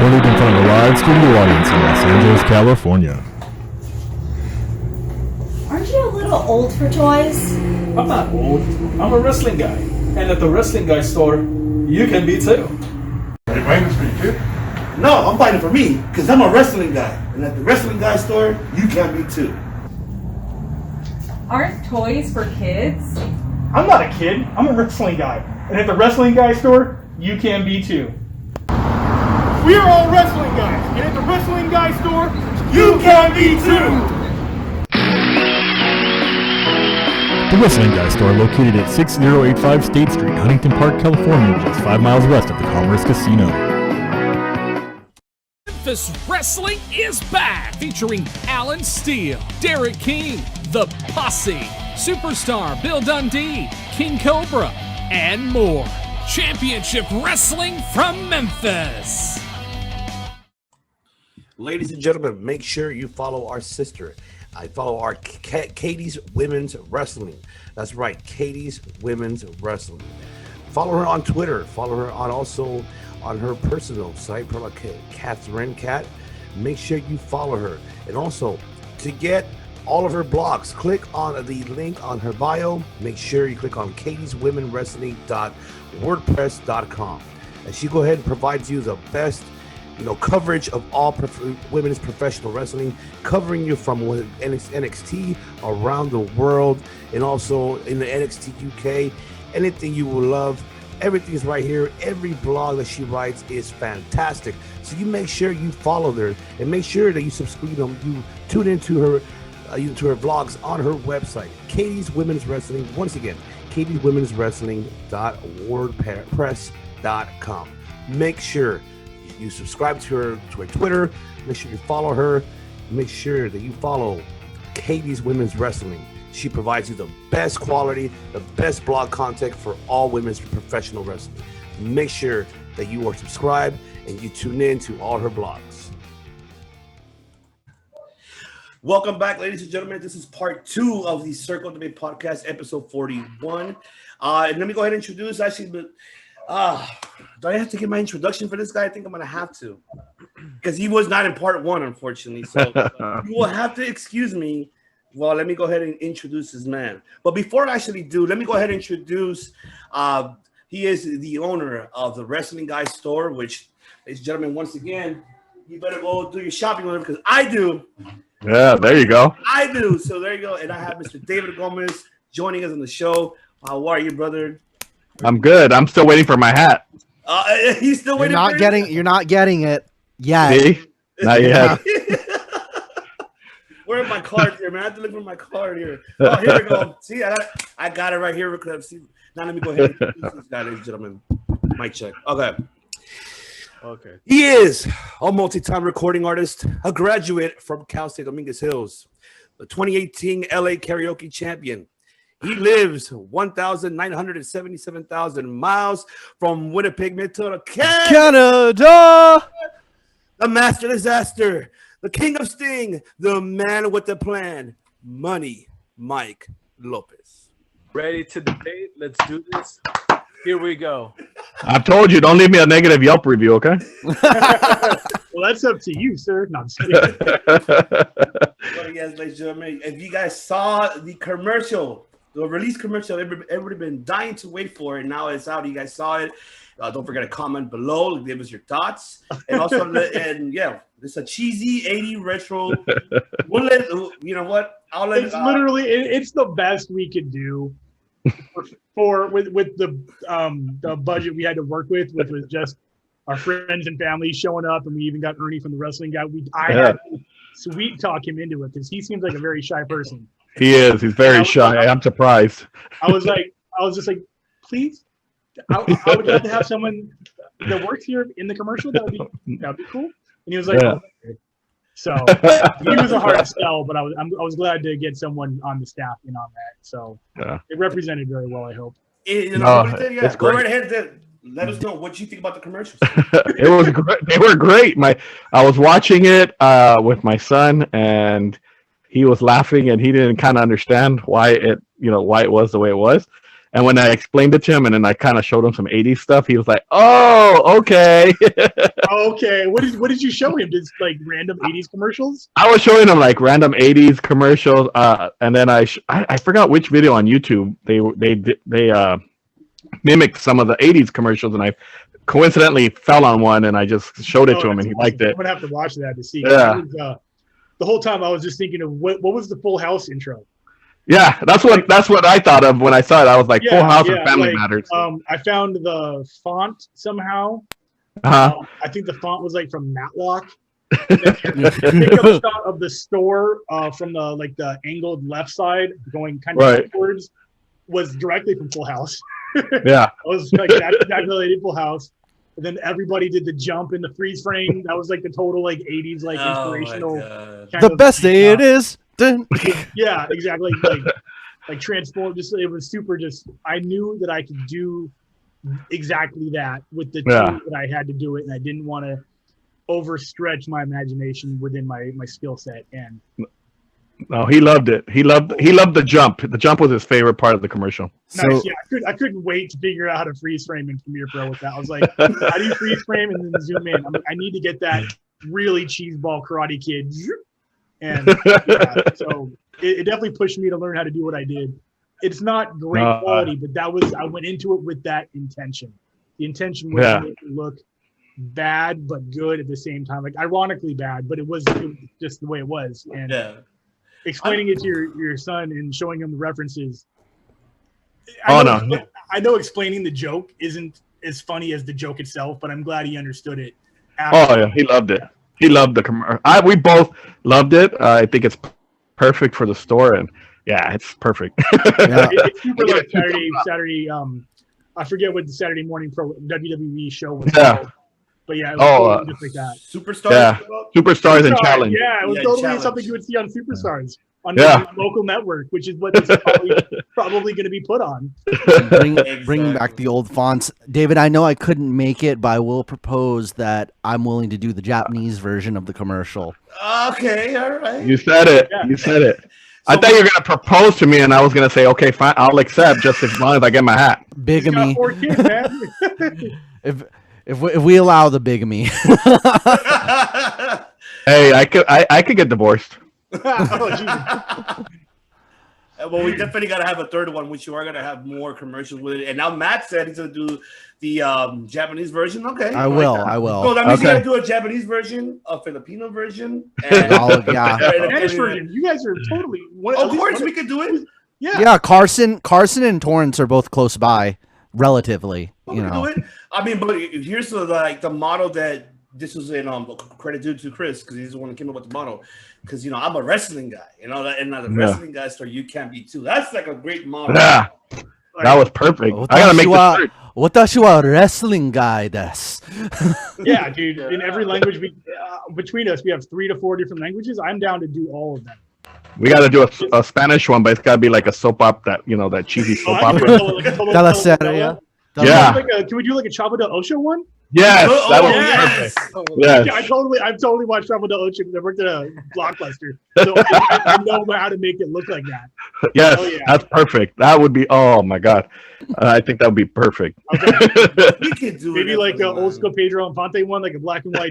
recorded in front of a live studio audience in Los Angeles, California. Aren't you a little old for toys? I'm not old. I'm a wrestling guy. And at the wrestling guy store, you can be too. Are you buying this for you too? No, I'm buying it for me, because I'm a wrestling guy. And at the wrestling guy store, you can be too. Aren't toys for kids? I'm not a kid. I'm a wrestling guy. And at the wrestling guy store, you can be too. We are all wrestling guys. And at the wrestling guy store, you can be too. The Wrestling Guy Store, located at 6085 State Street, Huntington Park, California, just 5 miles west of the Commerce Casino. Memphis Wrestling is back, featuring Alan Steele, Derek King, The Posse, Superstar Bill Dundee, King Cobra, and more. Championship Wrestling from Memphis. Ladies and gentlemen, make sure you follow our sister. I follow our Katie's Women's Wrestling. That's right, Katie's Women's Wrestling. Follow her on Twitter. Follow her also on her personal site, Catherine Cat. Make sure you follow her. And also, to get all of her blogs, click on the link on her bio. Make sure you click on katieswomenwrestling.wordpress.com. And she go ahead and provides you the best coverage of all women's professional wrestling, covering you from NXT around the world and also in the NXT UK. Anything you will love, everything is right here. Every blog that she writes is fantastic. So you make sure you follow her and make sure that you subscribe. You tune into her vlogs on her website, Katie's Women's Wrestling. Once again, katieswomen'swrestling.wordpress.com. Make sure you subscribe to her Twitter. Make sure you follow her. Make sure that you follow Katie's Women's Wrestling. She provides you the best quality, the best blog content for all women's professional wrestling. Make sure that you are subscribed and you tune in to all her blogs. Welcome back, ladies and gentlemen. This is part 2 of the Circle Debate Podcast, episode 41. And let me go ahead and introduce, do I have to give my introduction for this guy? I think I'm going to have to, because he was not in part 1, unfortunately. So you will have to excuse me. Well, let me go ahead and introduce this man. But before I actually do, let me go ahead and introduce, he is the owner of the Wrestling Guy Store, which, ladies and gentlemen, once again, you better go do your shopping with him, because I do. Yeah, there you go. I do. So there you go. And I have Mr. David Gomez joining us on the show. How are you, brother? I'm good. I'm still waiting for my hat. He's still waiting. You're not getting it yet. See? Not yet. Where are my cards here, man? I have to look for my card here. Oh, here we go. See, I got it right here. See, now let me go ahead and introduce this guy, ladies and gentlemen. Mic check. Okay. He is a multi-time recording artist, a graduate from Cal State Dominguez Hills, the 2018 LA Karaoke champion. He lives 1,977,000 miles from Winnipeg, Manitoba, Canada. The master disaster, the king of sting, the man with the plan, Money Mike Lopez. Ready to debate? Let's do this. Here we go. I've told you, don't leave me a negative Yelp review, okay? Well, that's up to you, sir. No, I'm just kidding. But yes, ladies and gentlemen, if you guys saw the commercial, the release commercial, everybody been dying to wait for it. Now it's out. You guys saw it. Don't forget to comment below. Give us your thoughts. And also, it's a cheesy 80s retro. You know what? It's literally it's the best we could do with the budget we had to work with, which was just our friends and family showing up, and we even got Ernie from the Wrestling Guy. I had to sweet talk him into it because he seems like a very shy person. He is. He's very shy. I'm surprised. I was just like, please. I would love to have someone that works here in the commercial. That'd be cool. And he was like, oh, okay. So he was a hard sell, but I was glad to get someone on the staff in on that. So it represented very well, I hope. Go right ahead. Let us know what you think about the commercials. It was great. They were great. I was watching it with my son, and he was laughing, and he didn't kind of understand why it was the way it was. And when I explained it to him, and then I kind of showed him some 80s stuff, he was like, "Oh, okay." Okay. What did you show him? Just like random 80s commercials? I was showing him like random 80s commercials, and then I forgot which video on YouTube they mimicked some of the 80s commercials, and I coincidentally fell on one, and I just showed it to him, and he liked it. I'm gonna have to watch that to see. Yeah. The whole time I was just thinking of what was the Full House intro? Yeah, that's what I thought of when I saw it. I was like, Full House and Family Matters. I found the font somehow. Uh-huh. I think the font was like from Matlock. Pick up shot of the store from the angled left side going kind of upwards was directly from Full House. Yeah. I was like that related Full House. And then everybody did the jump in the freeze frame. That was like the total like 80s like inspirational. The best day it is. Yeah, exactly. Like transform. Just it was super. Just I knew that I could do exactly that with the tools that I had to do it, and I didn't want to overstretch my imagination within my skill set. And no, he loved it. He loved the jump. The jump was his favorite part of the commercial. Nice. Yeah, I couldn't wait to figure out how to freeze frame in Premiere Pro with that. I was like, how do you freeze frame and then zoom in? I need to get that really cheeseball Karate Kid. And so it definitely pushed me to learn how to do what I did. It's not great quality, but I went into it with that intention. The intention was to make it look bad but good at the same time. Like ironically bad, but it was just the way it was. And explaining it to your son and showing him the references. I know explaining the joke isn't as funny as the joke itself, but I'm glad he understood it. He loved it. He loved the commercial. We both loved it. I think it's perfect for the store, and it's perfect. It's super like Saturday. I forget what the Saturday morning pro WWE show was called. But yeah, it was totally just like that. Superstars? Yeah, Superstars and Challenge. Yeah, it was totally something you would see on Superstars on the local network, which is what this is probably going to be put on. Bringing back the old fonts. David, I know I couldn't make it, but I will propose that I'm willing to do the Japanese version of the commercial. Okay, all right. You said it. Yeah. You said it. I thought you were going to propose to me, and I was going to say, okay, fine, I'll accept just as long as I get my hat. Bigamy. 4 kids, man. If we allow the bigamy. Hey, I could get divorced. Well, we definitely got to have a third one, which you are going to have more commercials with it. And now Matt said he's going to do the Japanese version. Okay. I will. So that means you're going to do a Japanese version, a Filipino version, and Spanish version. You guys are totally. Of course, we could do it. Yeah. Carson and Torrance are both close by, relatively. Do it. I mean, but here's the model that this was in credit due to Chris, because he's the one that came up with the model. Because I'm a wrestling guy, and the wrestling guy store you can be too. That's like a great model. Yeah, that was perfect. I gotta make this shirt. 私は wrestling guy です. Yeah, dude. In every language, between us, we have 3 to 4 different languages. I'm down to do all of them. We got to do a Spanish one, but it's got to be like a soap opera, that cheesy soap opera. Yeah. Can we do like a Chavo del Ocho one? Yes, that would be perfect. Yes. Yeah, I've totally watched Chavo del Ocho because I worked at a Blockbuster, so I know how to make it look like that. Yes, that's perfect. That would be. Oh my God, I think that would be perfect. Okay. We could do maybe like an old school Pedro Infante one, like a black and white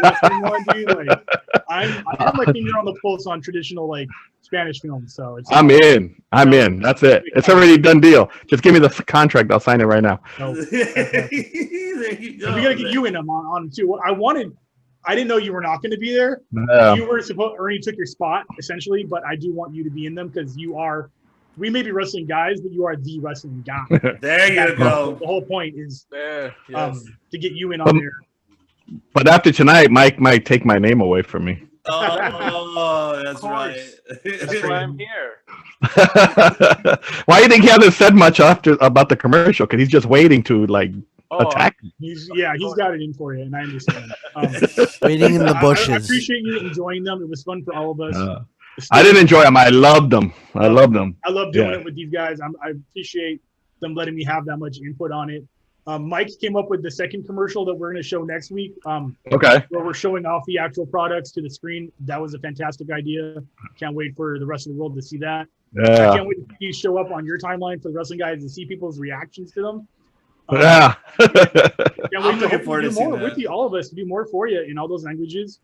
wrestling one, dude. Like I have my finger on the pulse on traditional like Spanish films, so it's. I'm in. That's it. It's already done deal. Just give me the contract. I'll sign it right now. There you go. We gotta get you in them on too. I didn't know you were not going to be there. No. You were supposed, or you took your spot essentially, but I do want you to be in them because you are. We may be wrestling guys, but you are the wrestling guy. There you go. The whole point is to get you in on there. But after tonight, Mike might take my name away from me. Oh, that's right. That's why I'm here. Why do you think he hasn't said much about the commercial? Because he's just waiting to attack. He's got it in for you, and I understand. Waiting in the bushes. I appreciate you enjoying them. It was fun for all of us. I didn't enjoy them. I loved them. I loved them. I love doing it with these guys. I appreciate them letting me have that much input on it. Mike came up with the second commercial that we're going to show next week. Okay. Where we're showing off the actual products to the screen. That was a fantastic idea. Can't wait for the rest of the world to see that. Yeah. I can't wait to see you show up on your timeline for the wrestling guys to see people's reactions to them. Yeah. Can't wait I'm to looking forward do to seeing more that. with you, all of us, to do more for you in all those languages.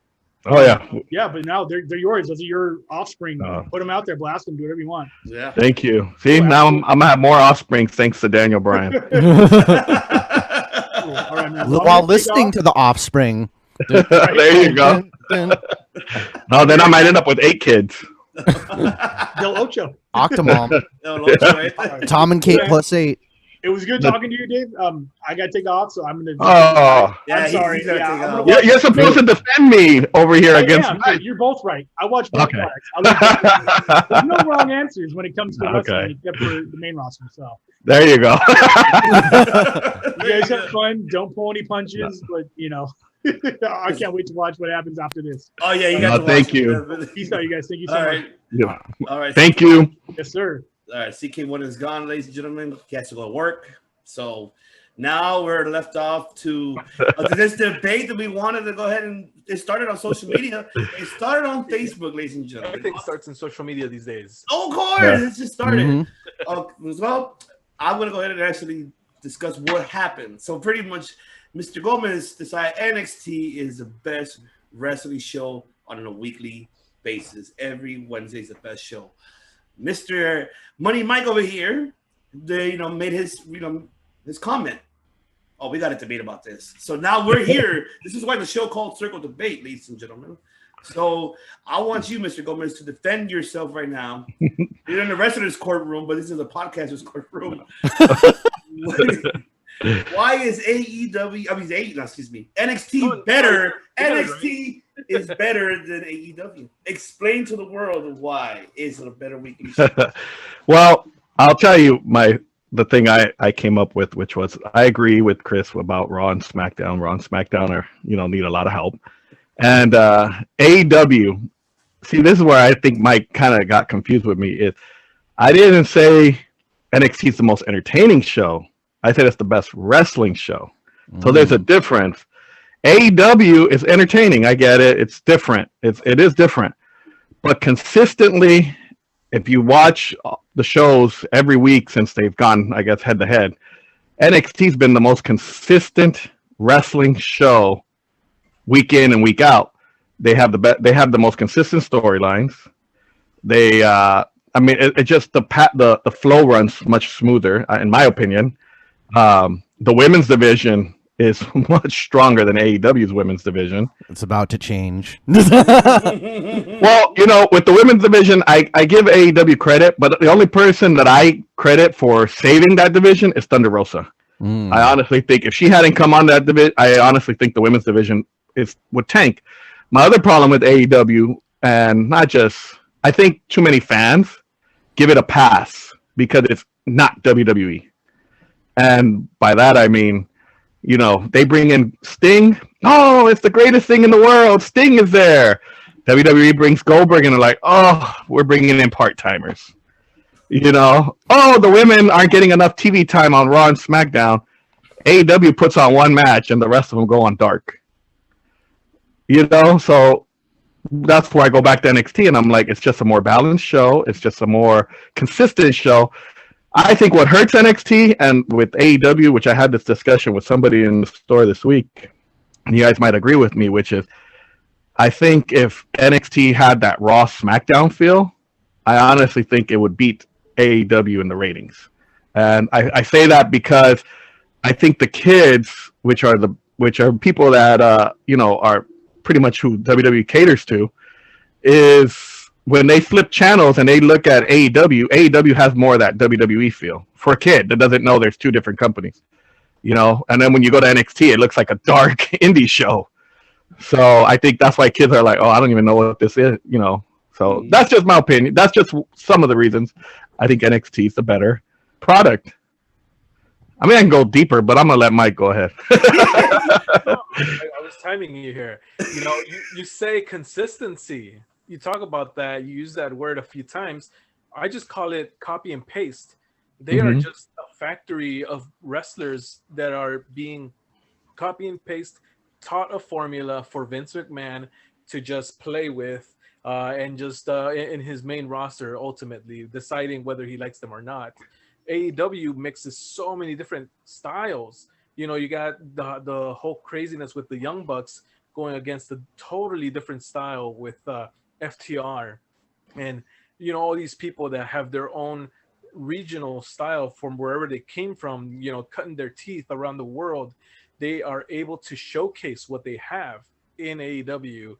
Oh yeah. Yeah, but now they're yours. Those are your offspring. Put them out there, blast them, do whatever you want. Yeah. Thank you. See, now I'm gonna have more offspring thanks to Daniel Bryan. Cool. All right, man. While listening to the Offspring. There you go. No, then I might end up with 8 kids. Del Ocho. Octomom. Del Ocho, right? Tom and Kate plus 8. It was good talking to you, Dave. I got to take off, so I'm going to. Oh. Yeah, I'm sorry. he's gotta take off. You're supposed to defend me over here against Mike. You're both right. I watch both Okay. products. There's no wrong answers when it comes to wrestling, Okay. except for the main roster. So There you go. you guys have fun. Don't pull any punches, but I can't wait to watch what happens after this. Oh yeah, you got to thank watch you. it. Peace out, you guys. Thank you so All much. right. Yeah. All right. Thank you. Yes, sir. All right, CK1 is gone, ladies and gentlemen. He has to go to work. So now we're left off to this debate that we wanted to go ahead and it started on social media. It started on Facebook, ladies and gentlemen. Everything starts in social media these days. Oh, of course, Yeah. it just started. Mm-hmm. Well, I'm going to go ahead and actually discuss what happened. So pretty much, Mr. Gomez decided NXT is the best wrestling show on a weekly basis. Every Wednesday is the best show. Mr. Money Mike over here, made his comment. Oh, we got a debate about this. So now we're here. This is why the show called Circle Debate, ladies and gentlemen. So I want you, Mr. Gomez, to defend yourself right now. You're in the rest of this courtroom, but this is a podcaster's courtroom. Why is NXT better? NXT is better than AEW. Explain to the world why is it a better weekly show. Well, I'll tell you the thing I came up with, which was I agree with Chris about Raw and SmackDown. Raw and SmackDown are need a lot of help, and AEW. See, this is where I think Mike kind of got confused with me. I didn't say NXT is the most entertaining show. I said it's the best wrestling show. So there's a difference. AEW is entertaining. I get it. It's different. It is different, but consistently, if you watch the shows every week since they've gone, I guess, head to head, NXT's been the most consistent wrestling show week in and week out. They have the most consistent storylines. It just the flow runs much smoother, in my opinion. The women's division is much stronger than AEW's women's division. It's about to change. Well, with the women's division, I give AEW credit, but the only person that I credit for saving that division is Thunder Rosa. I honestly think if she hadn't come on that division, I honestly think the women's division would tank. My other problem with AEW, and I think too many fans give it a pass because it's not WWE. And by that, I mean, they bring in Sting. Oh, it's the greatest thing in the world. Sting is there. WWE brings Goldberg and they're like, oh, we're bringing in part-timers. Oh, the women aren't getting enough TV time on Raw and SmackDown. AEW puts on one match and the rest of them go on dark. So that's where I go back to NXT and I'm like, it's just a more balanced show. It's just a more consistent show. I think what hurts NXT and with AEW, which I had this discussion with somebody in the store this week, and you guys might agree with me, which is I think if NXT had that Raw SmackDown feel, I honestly think it would beat AEW in the ratings. And I say that because I think the kids, which are people that are pretty much who WWE caters to, is when they flip channels and they look at AEW has more of that WWE feel for a kid that doesn't know there's two different companies, and then when you go to NXT, it looks like a dark indie show. So I think that's why kids are like, oh, I don't even know what this is, so that's just my opinion. That's just some of the reasons I think NXT is the better product. I mean, I can go deeper, but I'm going to let Mike go ahead. I was timing you here. You say consistency. You talk about that. You use that word a few times. I just call it copy and paste. They are just a factory of wrestlers that are being copy and paste, taught a formula for Vince McMahon to just play with, and just in his main roster, ultimately deciding whether he likes them or not. AEW mixes so many different styles. You got the whole craziness with the Young Bucks going against a totally different style with FTR, and all these people that have their own regional style from wherever they came from, cutting their teeth around the world. They are able to showcase what they have in AEW.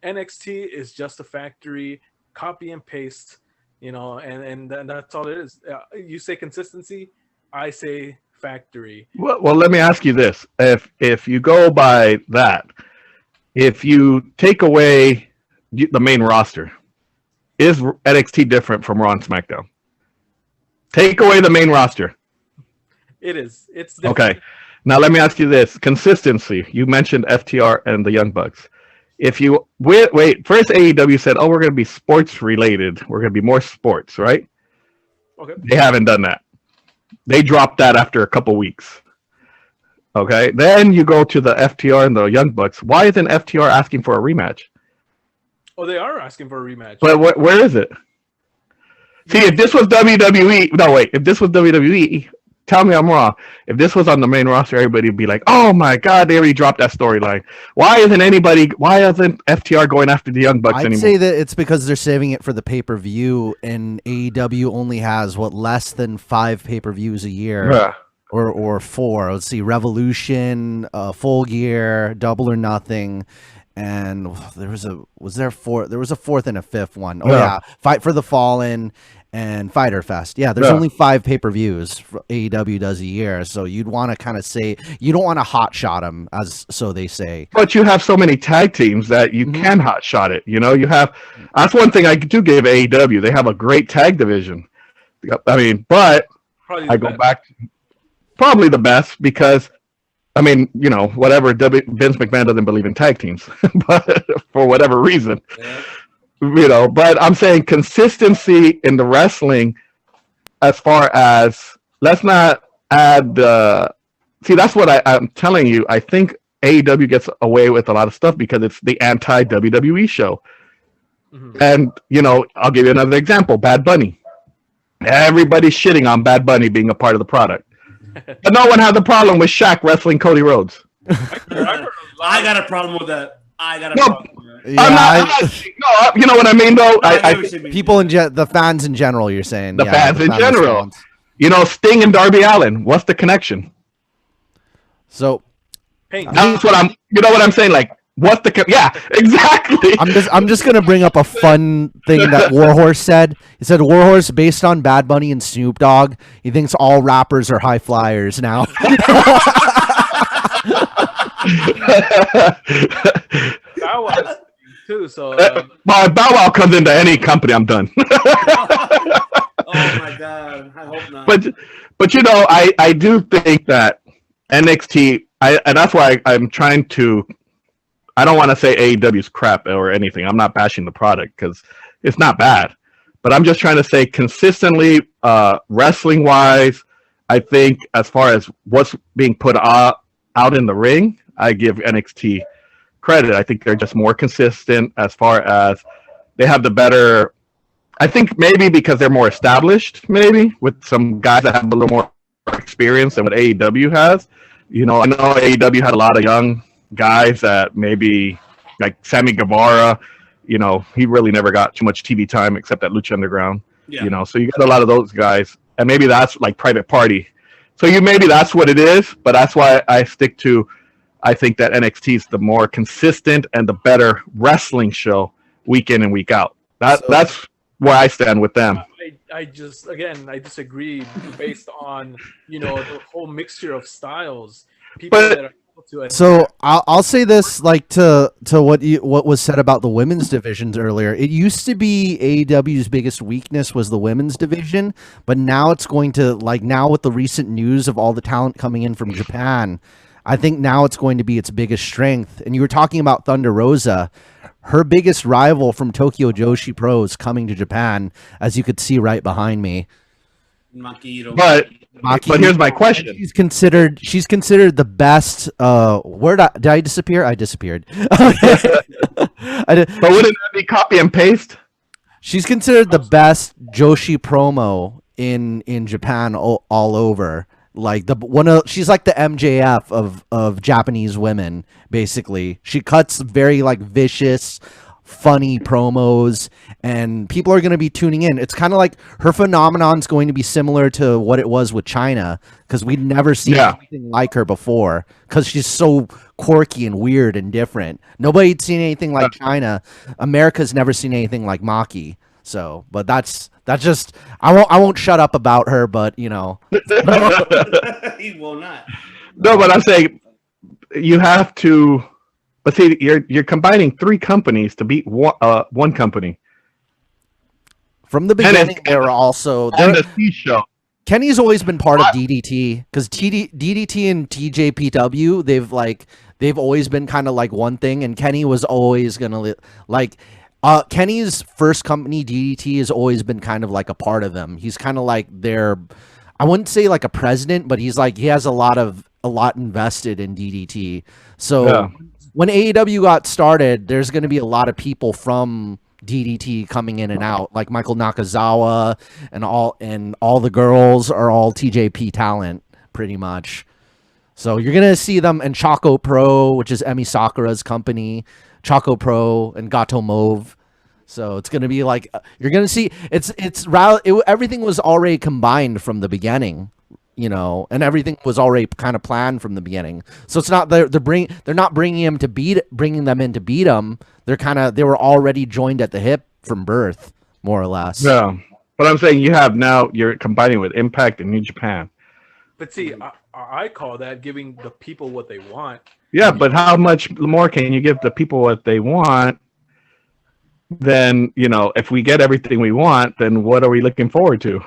NXT is just a factory, copy and paste, and that's all it is. You say consistency, I say factory. Well, let me ask you this: if you go by that, if you take away the main roster, is NXT different from Raw and SmackDown? Take away the main roster. It is. It's different. Okay. Now let me ask you this: consistency. You mentioned FTR and the Young Bucks. If you wait, first AEW said, "Oh, we're going to be sports related. We're going to be more sports," right? Okay. They haven't done that. They dropped that after a couple weeks. Okay. Then you go to the FTR and the Young Bucks. Why isn't FTR asking for a rematch? Oh, they are asking for a rematch. But where is it? See, if this was WWE, if this was WWE, tell me I'm wrong. If this was on the main roster, everybody would be like, "Oh my God, they already dropped that storyline." Why isn't FTR going after the Young Bucks anymore? I'd say that it's because they're saving it for the pay-per-view, and AEW only has less than 5 pay-per-views a year. Yeah. Or 4. Let's see, Revolution, Full Gear, Double or Nothing, and there was a fourth and a fifth one. Oh yeah, Fight for the Fallen and Fighter Fest. Yeah, there's only 5 pay-per-views AEW does a year, so you'd want to kind of say you don't want to hot shot them, as so they say. But you have so many tag teams that you can hot shot it. You have that's one thing I do give AEW. They have a great tag division. I mean, but I go back. Probably the best because, whatever, Vince McMahon doesn't believe in tag teams, but for whatever reason, but I'm saying consistency in the wrestling as far as, let's not add that's what I'm telling you. I think AEW gets away with a lot of stuff because it's the anti-WWE show. Mm-hmm. And, I'll give you another example, Bad Bunny. Everybody's shitting on Bad Bunny being a part of the product. But no one had the problem with Shaq wrestling Cody Rhodes. I got a problem with that. Problem with that. Yeah, you know what I mean, though? People the fans in general, you're saying. The fans in general. Sting and Darby Allin. What's the connection? So, that's what I'm saying. Like, what's the yeah, exactly. I'm just gonna bring up a fun thing that Warhorse said. He said Warhorse, based on Bad Bunny and Snoop Dogg, he thinks all rappers are high flyers now. Bow Wow too. So Bow Wow comes into any company, I'm done. Oh my God, I hope not. But I do think that NXT, and that's why I'm trying to. I don't want to say AEW's crap or anything. I'm not bashing the product because it's not bad. But I'm just trying to say consistently, wrestling-wise, I think as far as what's being put out in the ring, I give NXT credit. I think they're just more consistent as far as they have the better. I think maybe because they're more established, maybe with some guys that have a little more experience than what AEW has. I know AEW had a lot of young guys that maybe like Sammy Guevara, he really never got too much TV time except at Lucha Underground. Yeah. So you got a lot of those guys, and maybe that's like Private Party. So maybe that's what it is, but that's why I stick to. I think that NXT is the more consistent and the better wrestling show week in and week out. That's where I stand with them. I disagree based on the whole mixture of styles. So I'll say this, like to what was said about the women's divisions earlier. It used to be AEW's biggest weakness was the women's division, but now it's going to, like, now with the recent news of all the talent coming in from Japan, I think now it's going to be its biggest strength. And you were talking about Thunder Rosa. Her biggest rival from Tokyo Joshi Pro is coming to Japan, as you could see right behind me. But Maki, But here's my question. she's considered the best. Where did I disappear? I disappeared. I did, But wouldn't that be copy and paste? she's considered the best Joshi promo in Japan all over. Like she's like the MJF of Japanese women. Basically, she cuts very like vicious, funny promos, and people are going to be tuning in. It's kind of like her phenomenon's going to be similar to what it was with China, because we'd never seen anything like her before, because she's so quirky and weird and different. Nobody'd seen anything like China. America's never seen anything like Maki. So, but that's just I won't shut up about her, but you know. He will not. No, but I'm saying you have to. But see, you're combining 3 companies to beat one company. From the beginning, they were also the C show. Kenny's always been part of DDT, because DDT and TJPW, they've always been kind of like one thing, and Kenny was always gonna like. Kenny's first company, DDT, has always been kind of like a part of them. He's kind of like their, I wouldn't say like a president, but he's like, he has a lot invested in DDT. So when AEW got started, there's going to be a lot of people from DDT coming in and out, like Michael Nakazawa and all the girls are all TJP talent pretty much. So you're going to see them in Choco Pro, which is Emi Sakura's company, Choco Pro and Gato Mauve. So it's going to be like, you're going to see everything was already combined from the beginning, you know, and everything was already kind of planned from the beginning. So it's not they're not bringing them in to beat them. They were already joined at the hip from birth, more or less. Yeah. But I'm saying you're combining with Impact and New Japan. But see, I call that giving the people what they want. Yeah, but how much more can you give the people what they want? Then, you know, if we get everything we want, then what are we looking forward to?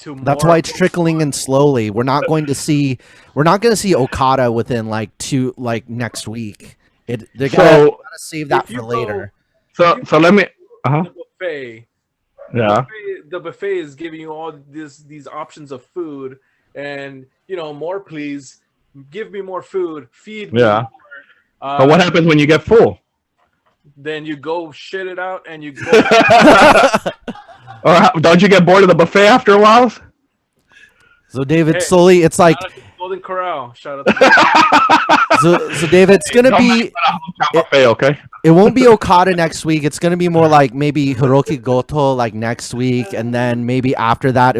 That's why it's trickling in slowly. We're not going to see Okada within next week. They're gonna save that for later. So let me The buffet. Yeah. The buffet is giving you all these options of food, and you know, more please. Give me more food. Feed me more. But what happens when you get full? Then you go shit it out and you go. Or don't you get bored of the buffet after a while? So David, slowly, it's like Golden Corral. Shout out. So David, it's gonna be buffet, okay? It won't be Okada next week. It's gonna be more like maybe Hiroki Goto like next week, and then maybe after that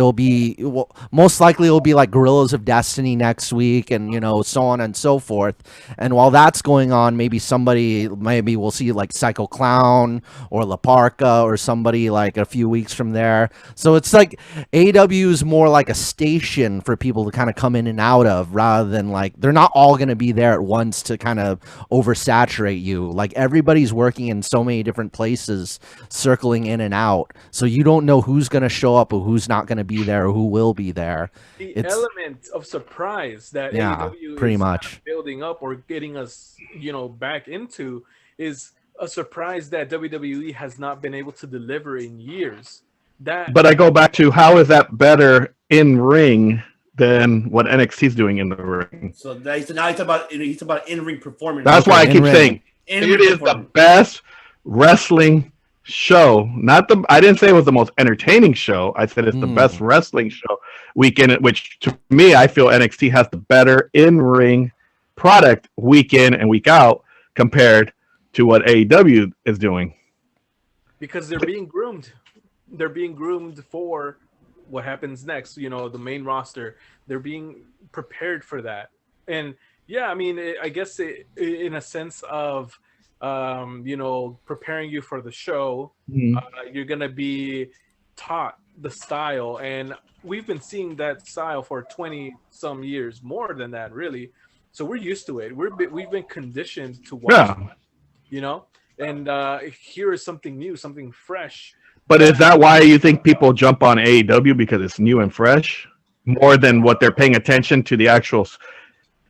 most likely it'll be like Guerrillas of Destiny next week, and you know, so on and so forth. And while that's going on, maybe we'll see like Psycho Clown or La Parca or somebody like a few weeks from there. So it's like AEW is more like a station for people to kind of come in and out of, rather than like they're not all gonna be there at once to kind of oversaturate you. Like everybody's working in so many different places, circling in and out, so you don't know who's going to show up or who's not going to be there or who will be there. The element of surprise that AEW pretty is much building up or getting us, you know, back into is a surprise that WWE has not been able to deliver in years. But I go back to, how is that better in ring than what NXT is doing in the ring? So now he's about in-ring performance. That's why I keep saying it is the best wrestling show. I didn't say it was the most entertaining show. I said it's the best wrestling show week in, which to me, I feel NXT has the better in-ring product week in and week out compared to what AEW is doing. Because they're being groomed. They're being groomed for what happens next. You know, the main roster. They're being prepared for that. And yeah, I mean, I guess in a sense of, you know, preparing you for the show, you're going to be taught the style. And we've been seeing that style for 20 some years, more than that, really. So we're used to it. We've been conditioned to watch, you know, and here is something new, something fresh. But is that why you think people jump on AEW, because it's new and fresh, more than what they're paying attention to the actual,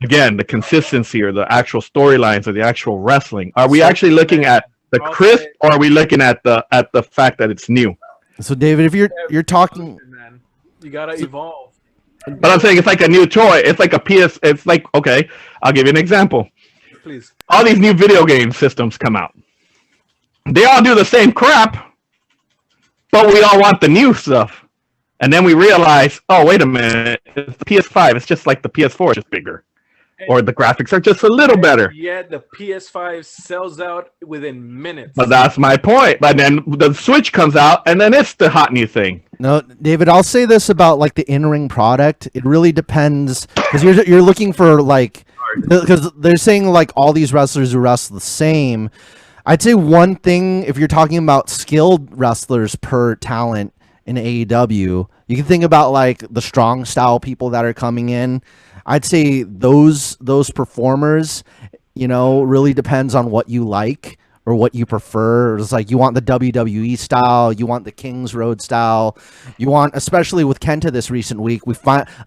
again, the consistency or the actual storylines or the actual wrestling? Are we actually looking at the crisp, or are we looking at the fact that it's new? So David, if you're talking, man, you gotta evolve. But I'm saying it's like a new toy. It's like a PS. It's like, okay, I'll give you an example. Please. All these new video game systems come out. They all do the same crap, but we all want the new stuff. And then we realize, oh, wait a minute, it's the PS5. It's just like the PS4, it's just bigger. Or the graphics are just a little better. Yeah, the PS5 sells out within minutes. But that's my point. But then the Switch comes out, and then it's the hot new thing. No, David, I'll say this about like the in-ring product. It really depends because you're looking for like because they're saying like all these wrestlers who wrestle the same. I'd say one thing if you're talking about skilled wrestlers per talent in AEW, you can think about like the strong style people that are coming in. I'd say those performers, you know, really depends on what you like or what you prefer. It's like you want the WWE style, you want the Kings Road style, you want, especially with Kenta this recent week,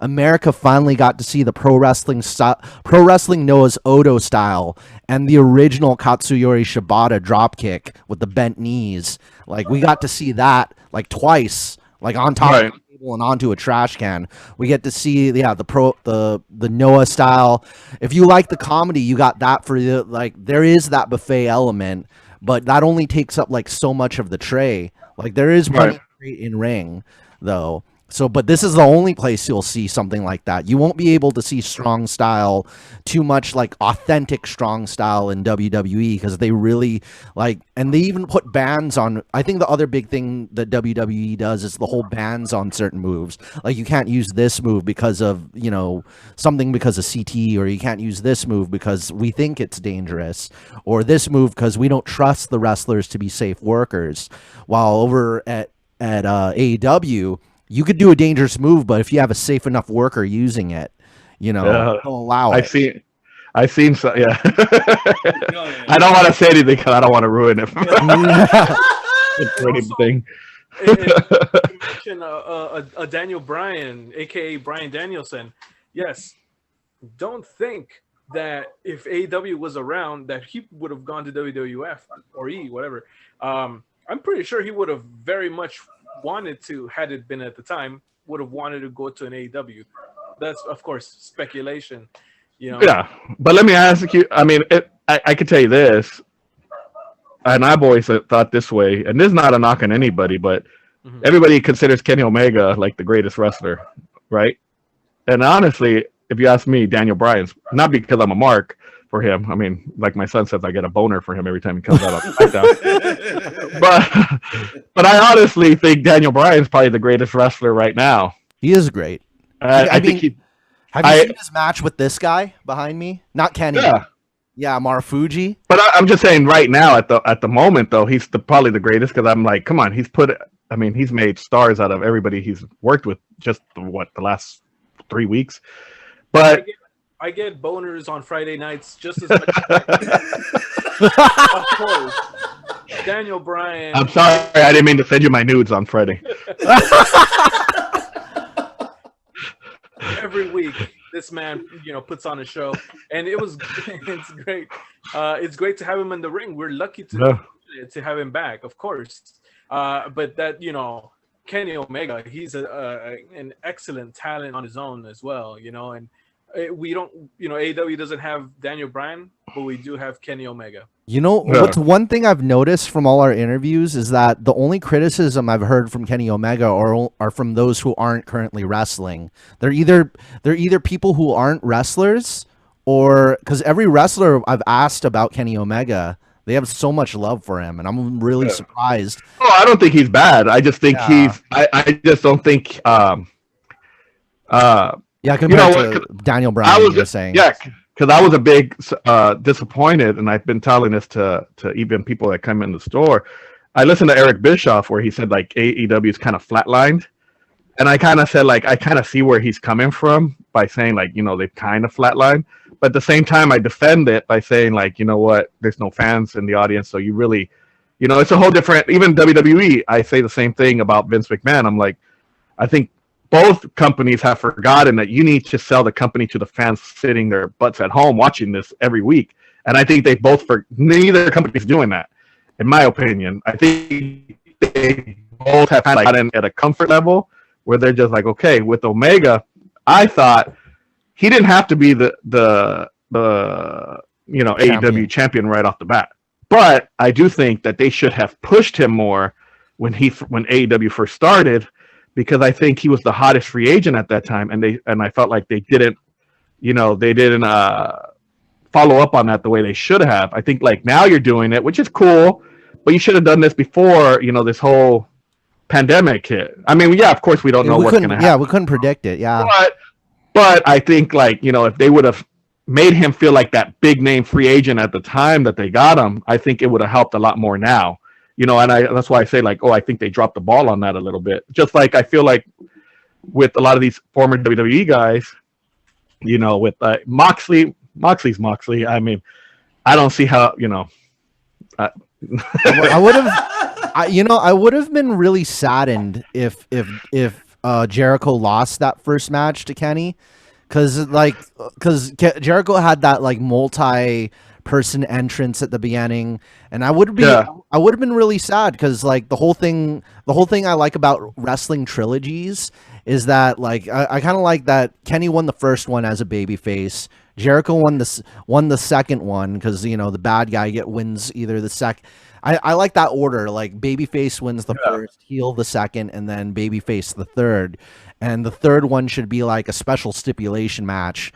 America finally got to see the pro wrestling Noah's Odo style and the original Katsuyori Shibata dropkick with the bent knees. Like we got to see that like twice, like on top of the table and onto a trash can. We get to see the Noah style. If you like the comedy, you got that for the like there is that buffet element, but that only takes up like so much of the tray. Like there is plenty great in ring though. So, but this is the only place you'll see something like that. You won't be able to see strong style too much, like authentic strong style in WWE because they really like, and they even put bans on. I think the other big thing that WWE does is the whole bans on certain moves. Like you can't use this move because of, you know, something because of CT, or you can't use this move because we think it's dangerous, or this move because we don't trust the wrestlers to be safe workers. While over at AEW, you could do a dangerous move, but if you have a safe enough worker using it, you know, they'll allow it. I've seen so, yeah. I don't want to say anything because I don't want to ruin it. It's a Also, thing. You mentioned a Daniel Bryan, aka Bryan Danielson. Yes, don't think that if AEW was around that he would have gone to WWF or whatever. I'm pretty sure he would have very much wanted to, had it been at the time, would have wanted to go to an AEW. That's of course speculation, you know. Yeah, but let me ask you. I mean, I could tell you this, and I've always thought this way, and this is not a knock on anybody, but everybody considers Kenny Omega like the greatest wrestler, right? And honestly, if you ask me, Daniel Bryan's, not because I'm a mark for him. I mean, like my son says, I get a boner for him every time he comes out on SmackDown. But I honestly think Daniel Bryan's probably the greatest wrestler right now. He is great. I think have you seen his match with this guy behind me? Not Kenny. Yeah, Marufuji. But I'm just saying right now at the moment though, he's probably the greatest because I'm like, come on, he's made stars out of everybody he's worked with just the last 3 weeks. But I get boners on Friday nights just as much. Of course, Daniel Bryan. I'm sorry, I didn't mean to send you my nudes on Friday. Every week, this man, you know, puts on a show, and it's great. It's great to have him in the ring. We're lucky to have him back, of course. But that, you know, Kenny Omega, he's an excellent talent on his own as well, you know, and we don't, you know, AEW doesn't have Daniel Bryan, but we do have Kenny Omega. You know, what's one thing I've noticed from all our interviews is that the only criticism I've heard from Kenny Omega are from those who aren't currently wrestling. They're either people who aren't wrestlers, or because every wrestler I've asked about Kenny Omega, they have so much love for him, and I'm really surprised. Oh, I don't think he's bad. I just think I just don't think compared to Daniel Bryan, you were saying. Yeah, because I was a big disappointed, and I've been telling this to even people that come in the store. I listened to Eric Bischoff where he said like AEW is kind of flatlined, and I kind of said like I kind of see where he's coming from by saying like, you know, they've kind of flatlined, but at the same time I defend it by saying like, you know what, there's no fans in the audience, so you really, you know, it's a whole different. Even WWE, I say the same thing about Vince McMahon. I'm like, I think both companies have forgotten that you need to sell the company to the fans sitting their butts at home watching this every week. And I think neither company's doing that, in my opinion. I think they both have kind of gotten at a comfort level where they're just like, okay, with Omega, I thought he didn't have to be the AEW champion right off the bat. But I do think that they should have pushed him more when AEW first started, because I think he was the hottest free agent at that time, and I felt like they didn't follow up on that the way they should have. I think like now you're doing it, which is cool, but you should have done this before, this whole pandemic hit. I mean, yeah, of course we don't know what's going to happen. Yeah, we couldn't predict it. Yeah. But I think like, if they would have made him feel like that big name free agent at the time that they got him, I think it would have helped a lot more now. And that's why I say like, I think they dropped the ball on that a little bit. Just like I feel like with a lot of these former WWE guys, with Moxley's Moxley. I mean, I don't see how, I would have been really saddened if Jericho lost that first match to Kenny, because Jericho had that like multi-person entrance at the beginning, and I would have been really sad, because like the whole thing I like about wrestling trilogies is that like I kind of like that Kenny won the first one as a babyface. Jericho won the second one because the bad guy wins either the second. I like that order. Like babyface wins the first, heel the second, and then babyface the third. And the third one should be like a special stipulation match,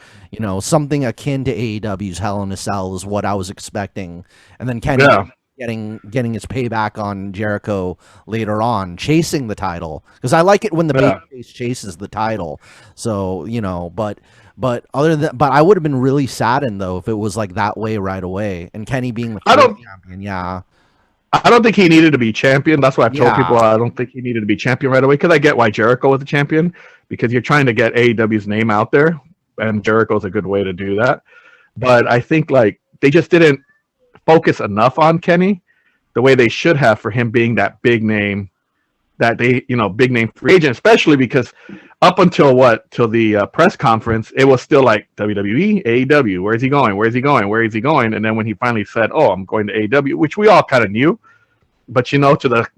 something akin to AEW's Hell in a Cell is what I was expecting. And then Kenny getting his payback on Jericho later on, chasing the title, because I like it when the babyface chases the title. So but I would have been really saddened though if it was like that way right away, and Kenny being the champion. Yeah. I don't think he needed to be champion. That's why I've told people I don't think he needed to be champion right away, because I get why Jericho was the champion, because you're trying to get AEW's name out there, and Jericho's a good way to do that. But I think like they just didn't focus enough on Kenny the way they should have for him being that big name, big name free agent, especially because up until the press conference, it was still like WWE, AEW, where's he going? Where's he going? Where is he going? And then when he finally said, I'm going to AEW, which we all kind of knew, but to the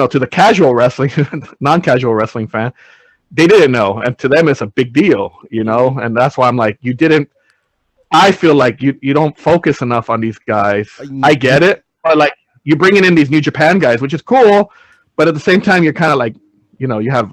to the casual wrestling, non-casual wrestling fan, they didn't know. And to them, it's a big deal, and that's why I'm like, I feel like you don't focus enough on these guys. I get it, but like you're bringing in these New Japan guys, which is cool, but at the same time, you're kind of like, you have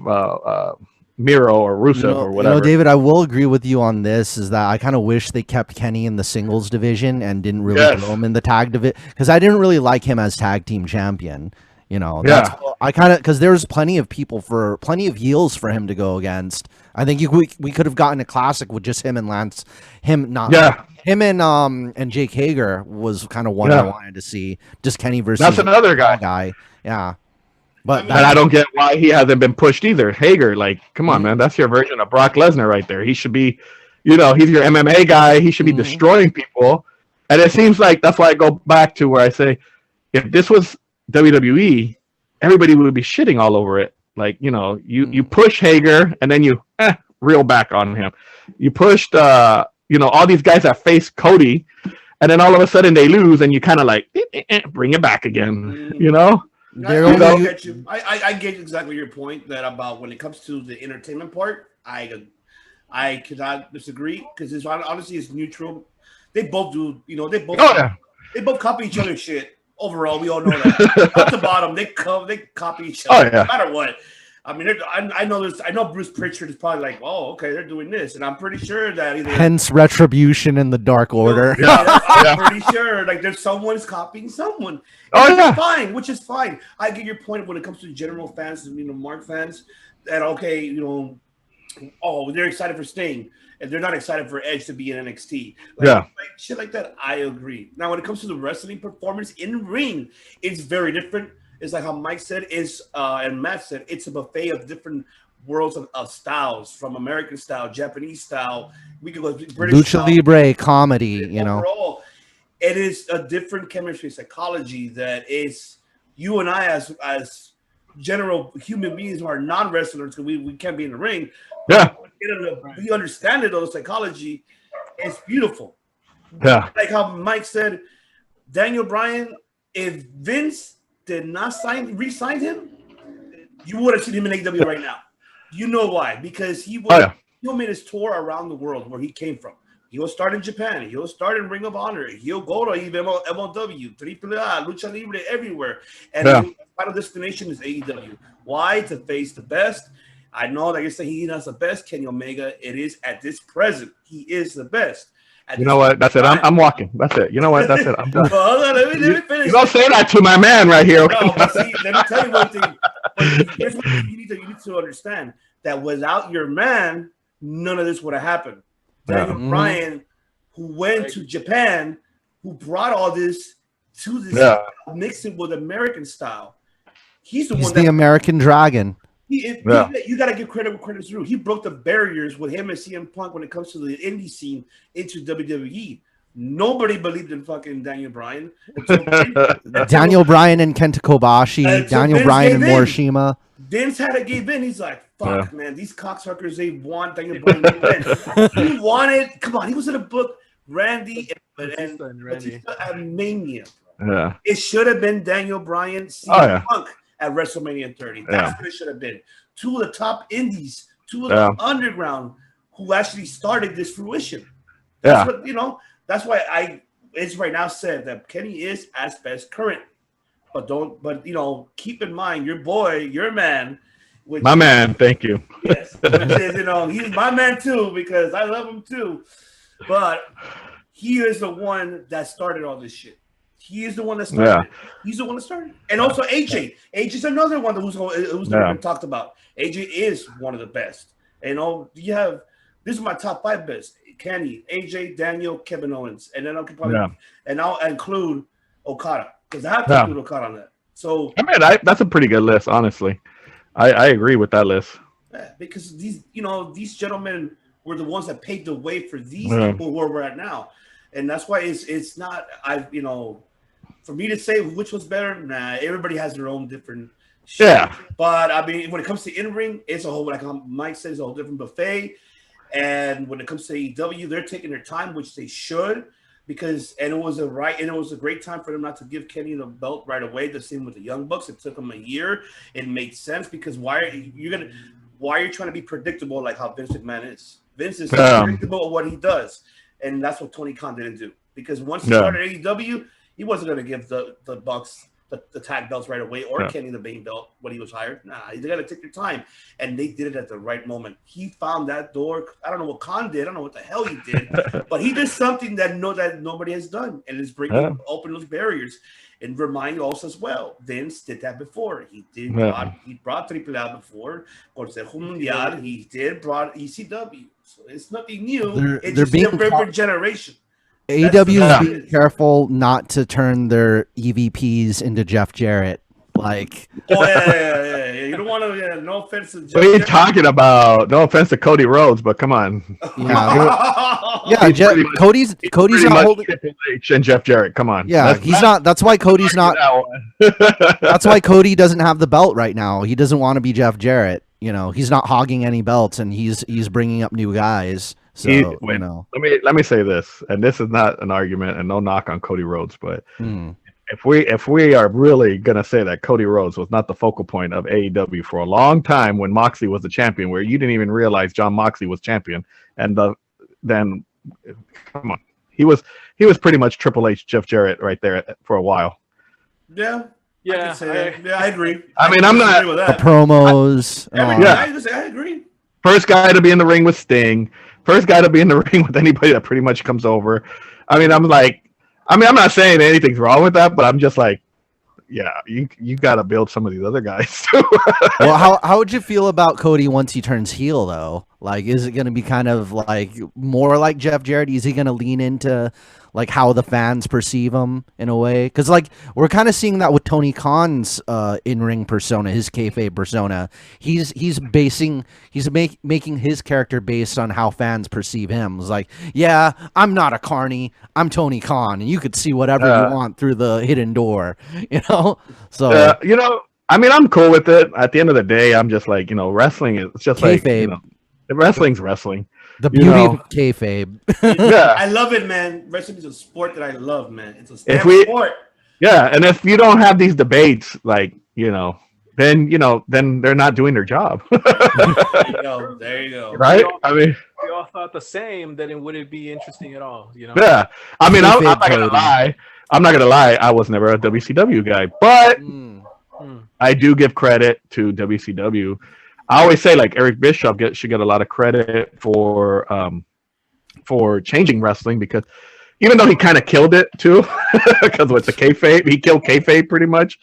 Miro or Rusev or whatever. David, I will agree with you on this, is that I kind of wish they kept Kenny in the singles division and didn't really throw him in the tag division, because I didn't really like him as tag team champion. I kind of, because there's plenty of heels for him to go against. I think we could have gotten a classic with just him and Lance. Him and Jake Hager was kind of one I wanted to see. Just Kenny versus that's another guy. Yeah. But I don't get why he hasn't been pushed either. Hager, like, come on, man, that's your version of Brock Lesnar right there. He should be, he's your MMA guy. He should be destroying people. And it seems like that's why I go back to where I say, if this was WWE, everybody would be shitting all over it. Like, you push Hager and then you reel back on him. You pushed, all these guys that face Cody, and then all of a sudden they lose, and you kind of like bring it back again, I get exactly your point that about when it comes to the entertainment part. I cannot disagree, because it's honestly it's neutral. They both do, they both copy each other's shit. Overall, we all know that. Top to bottom, they copy each other no matter what. I mean, I know Bruce Pritchard is probably like, okay, they're doing this, and I'm pretty sure that hence Retribution in the Dark Order. I'm pretty sure like there's someone's copying someone. Which is fine. I get your point when it comes to general fans and Mark fans that they're excited for Sting and they're not excited for Edge to be in NXT. Like shit like that. I agree. Now, when it comes to the wrestling performance in ring, it's very different. It's like how Mike said and Matt said, it's a buffet of different worlds of styles, from American style, Japanese style. We could go British Lucha style, Libre comedy. Overall, it is a different chemistry psychology that is you and I as general human beings who are non-wrestlers, because we can't be in the ring. We understand it, though, psychology. It's beautiful. Like how Mike said, Daniel Bryan, if Vince did not re-sign him, you would have seen him in AEW right now. You know why? Because he made his tour around the world where he came from. He'll start in Japan. He'll start in Ring of Honor. He'll go to even MLW, AAA, Lucha Libre, everywhere. And his final destination is AEW. Why? To face the best. I know that you're saying he's not the best, Kenny Omega. It is at this present. He is the best. You know what? That's it. I'm walking. That's it. You know what? That's it. I'm done. Well, let me finish. You don't say that to my man right here. No, but see, let me tell you one thing. Here's one thing you need to understand, that without your man, none of this would have happened. Daniel Bryan, who went to Japan, who brought all this to this, mixed it with American style. He's the American Dragon. You got to give credit where credit's due. He broke the barriers with him and CM Punk when it comes to the indie scene into WWE. Nobody believed in fucking Daniel Bryan. Daniel Bryan and Kenta Kobashi, Daniel Bryan and Morishima. Vince had to give in. He's like, fuck, man, these cocksuckers, they want Daniel Bryan to win. He wanted, come on, he was in a book, Randy and Batista at Mania. Yeah. It should have been Daniel Bryan, CM Punk at WrestleMania 30. That's what it should have been. Two of the top indies, two of the underground who actually started this fruition. That's what, that's why it's right now said that Kenny is as best current. But keep in mind your man. My man, thank you. Yes, which is, he's my man too, because I love him too. But he is the one that started all this shit. He is the one that started. He's the one that started. And also AJ. AJ's another one who's never been talked about. AJ is one of the best. And this is my top 5 best. Kenny, AJ, Daniel, Kevin Owens. And then I'll include Okada. Because I have to include Okada on that. So that's a pretty good list, honestly. I agree with that list. Yeah, because these gentlemen were the ones that paved the way for these people where we're at now. And that's why it's not for me to say which was better, everybody has their own different shit. Yeah. But I mean, when it comes to in-ring, it's a whole, like Mike said, it's a whole different buffet. And when it comes to AEW, they're taking their time, which they should, and it was a great time for them not to give Kenny the belt right away. The same with the Young Bucks. It took them a year. It made sense because why are you trying to be predictable like how Vince McMahon is? Vince is predictable at what he does. And that's what Tony Khan didn't do. Because once he started AEW, he wasn't going to give the Bucks the tag belts right away or Kenny the main belt when he was hired. Nah, they got to take their time. And they did it at the right moment. He found that door. I don't know what Khan did. I don't know what the hell he did. But he did something that nobody has done. And it's breaking open those barriers. And remind also as well, Vince did that before. He brought AAA before. Consejo Mundial. He brought ECW. So it's nothing new. It's just a different generation. AEW is being careful not to turn their EVPs into Jeff Jarrett. Like, yeah. You don't want to. No offense to Jeff. What are you talking about? No offense to Cody Rhodes, but come on. Cody's not holding Triple H and Jeff Jarrett. Come on. Yeah, he's not. That's why Cody's not. That's why Cody doesn't have the belt right now. He doesn't want to be Jeff Jarrett. He's not hogging any belts, and he's bringing up new guys. So let me say this, and this is not an argument and no knock on Cody Rhodes, but if we are really gonna say that Cody Rhodes was not the focal point of AEW for a long time when Moxley was the champion, where you didn't even realize John Moxley was champion, and then come on, he was pretty much Triple H, Jeff Jarrett right there for a while. Yeah. I agree. I mean, I'm not with the that. promos. I agree. First guy to be in the ring with Sting. First guy to be in the ring with anybody that pretty much comes over. I'm not saying anything's wrong with that, but I'm just like, you got to build some of these other guys too. Well, how would you feel about Cody once he turns heel, though? Like, is it going to be kind of like more like Jeff Jarrett? Is he going to lean into like how the fans perceive him in a way? Because like we're kind of seeing that with Tony Khan's in-ring persona, his kayfabe persona. He's making his character based on how fans perceive him. It's like, yeah, I'm not a carny, I'm Tony Khan, and you could see whatever you want through the hidden door. So I'm cool with it. At the end of the day, I'm just like, wrestling is just kayfabe. Like wrestling's wrestling. The beauty of kayfabe. I love it, man. Wrestling is a sport that I love, man. It's a sport. Yeah, and if you don't have these debates, like, then then they're not doing their job. There you go. There you go. Right? I mean, we all thought the same, then it wouldn't be interesting at all. Yeah. I mean, I'm not gonna Cody. lie. I'm not gonna lie. I was never a WCW guy, but I do give credit to WCW. I always say like Eric Bischoff should get a lot of credit for changing wrestling, because even though he kind of killed it too, because with the kayfabe, he killed kayfabe pretty much,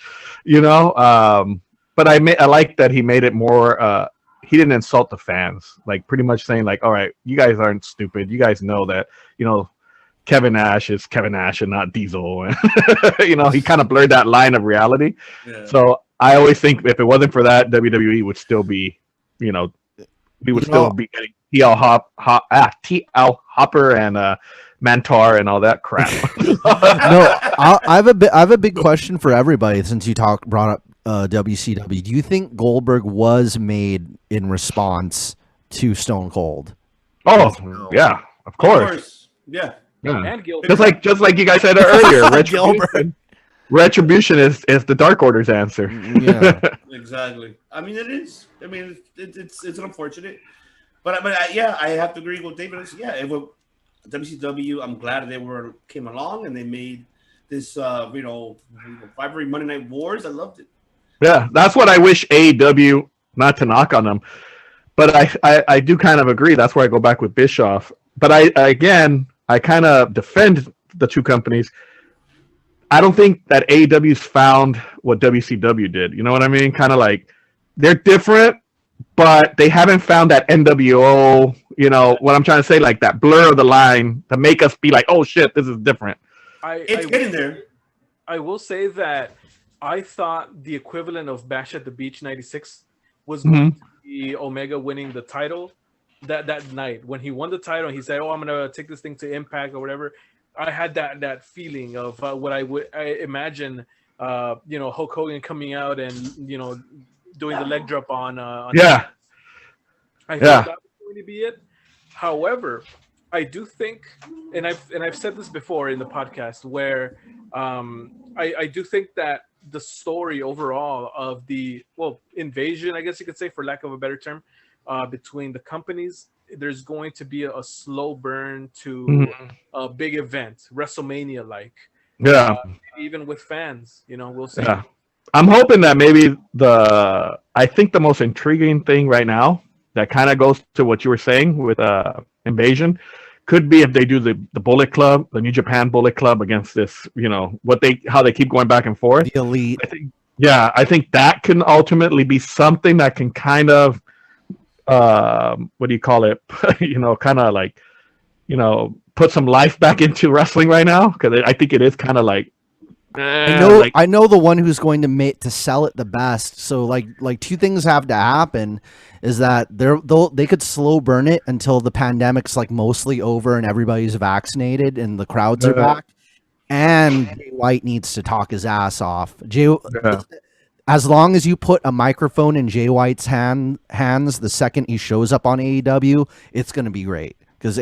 But I like that he made it more. He didn't insult the fans, like pretty much saying like, all right, you guys aren't stupid. You guys know that, Kevin Nash is Kevin Nash and not Diesel. He kind of blurred that line of reality. Yeah. So I always think if it wasn't for that, WWE would still be, we would still be getting TL Hopper and Mantar and all that crap. No, I have a big question for everybody since you brought up WCW. Do you think Goldberg was made in response to Stone Cold? Oh, yeah, of course. Yeah. And Gilbert. Just like you guys said earlier, Retribution is the Dark Order's answer. Yeah. Exactly. I mean, it is. I mean, it's unfortunate, but I have to agree with David. Yeah, it was WCW. I'm glad they came along and they made this rivalry Monday Night Wars. I loved it. Yeah, that's what I wish AEW, not to knock on them, but I do kind of agree. That's where I go back with Bischoff. But I kind of defend the two companies. I don't think that AEW's found what WCW did. You know what I mean? Kind of like they're different, but they haven't found that NWO, what I'm trying to say, like that blur of the line to make us be like, oh shit, this is different. It's getting there. I will say that I thought the equivalent of Bash at the Beach 96 was going to be Omega winning the title that night. When he won the title, he said, oh, I'm going to take this thing to Impact or whatever. I had that feeling of what I imagine, Hulk Hogan coming out and, doing the leg drop on yeah. I thought that was going to be it. However, I do think, and I've said this before in the podcast, where I do think that the story overall of the invasion, I guess you could say, for lack of a better term, between the companies, there's going to be a slow burn to a big event, WrestleMania like. Yeah. Even with fans, we'll see. Yeah. I'm hoping that maybe I think the most intriguing thing right now that kind of goes to what you were saying with Invasion could be if they do the Bullet Club, the New Japan Bullet Club against this, how they keep going back and forth. The Elite. I think that can ultimately be something that can kind of what do you call it? Kind of like, put some life back into wrestling right now, because I think it is kind of like. I know the one who's going to sell it the best. So like two things have to happen, is that they could slow burn it until the pandemic's like mostly over and everybody's vaccinated and the crowds are back. And Jay White needs to talk his ass off. As long as you put a microphone in Jay White's hands the second he shows up on AEW, it's going to be great. Because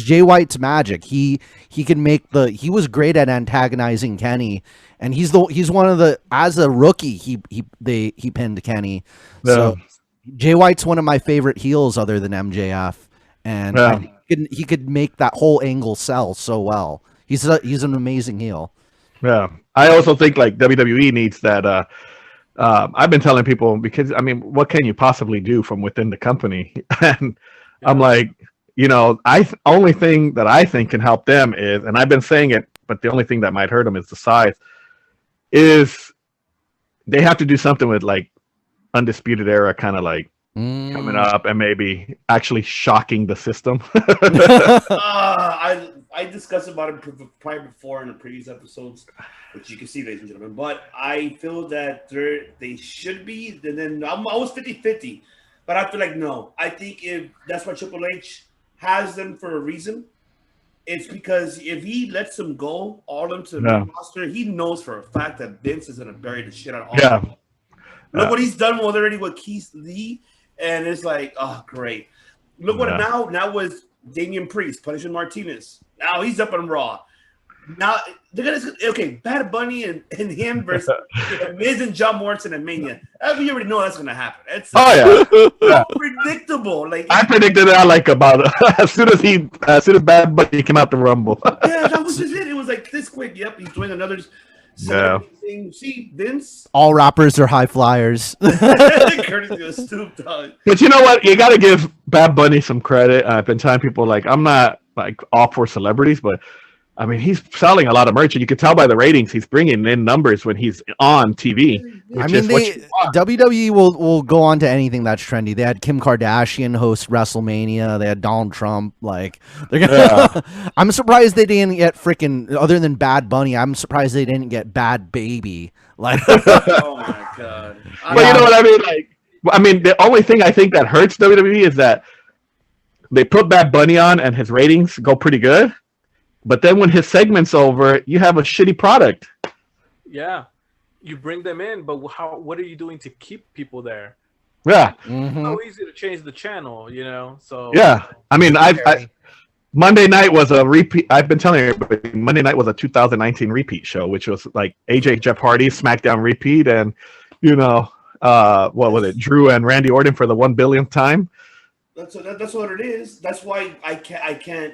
Jay White's magic. He can make he was great at antagonizing Kenny, and he's one of the, as a rookie, he pinned Kenny. Yeah. So Jay White's one of my favorite heels other than MJF, and he could make that whole angle sell so well. He's an amazing heel. Yeah. I also think like WWE needs that. I've been telling people, because what can you possibly do from within the company? And I'm like, only thing that I think can help them is, and I've been saying it, but the only thing that might hurt them is the size, is they have to do something with like Undisputed Era kind of like coming up and maybe actually shocking the system. I discussed about it probably before in the previous episodes, which you can see, ladies and gentlemen, but I feel that they should be, and then I was 50-50, but I feel like no. I think if that's why Triple H has them for a reason, it's because if he lets them go, all of them to the main roster, he knows for a fact that Vince is going to bury the shit out of all of them. Look what he's done already with Keith Lee, and it's like, oh, great. Look what now was Damian Priest, Punishment Martinez. Now he's up on Raw. Now they're gonna Bad Bunny and him versus Miz and John Morrison and Mania. You already know that's gonna happen. It's so predictable. Like I predicted that like about as soon as Bad Bunny came out the Rumble. Yeah, that was just it. It was like this quick. Yep, he's doing another thing. See, Vince. All rappers are high flyers. Curtis goes Snoop Dogg. But you know what? You got to give Bad Bunny some credit. I've been telling people like I'm not like all for celebrities, but I mean he's selling a lot of merch, and you can tell by the ratings he's bringing in numbers when he's on TV. I mean, WWE will go on to anything that's trendy. They had Kim Kardashian host WrestleMania. They had Donald Trump. Like they're gonna. I'm surprised they didn't get freaking other than Bad Bunny. I'm surprised they didn't get Bad Baby. Like, oh my god! But you know what I mean? Like, I mean, the only thing I think that hurts WWE is that they put Bad Bunny on and his ratings go pretty good, but then when his segment's over, you have a shitty product. Yeah, you bring them in, but what are you doing to keep people there? Yeah, It's so easy to change the channel, you know. So yeah, I mean, I Monday night was a repeat. I've been telling everybody Monday night was a 2019 repeat show, which was like AJ Jeff Hardy SmackDown repeat, and you know, what was it? Drew and Randy Orton for the 1 billionth time. That's what it is. That's why I can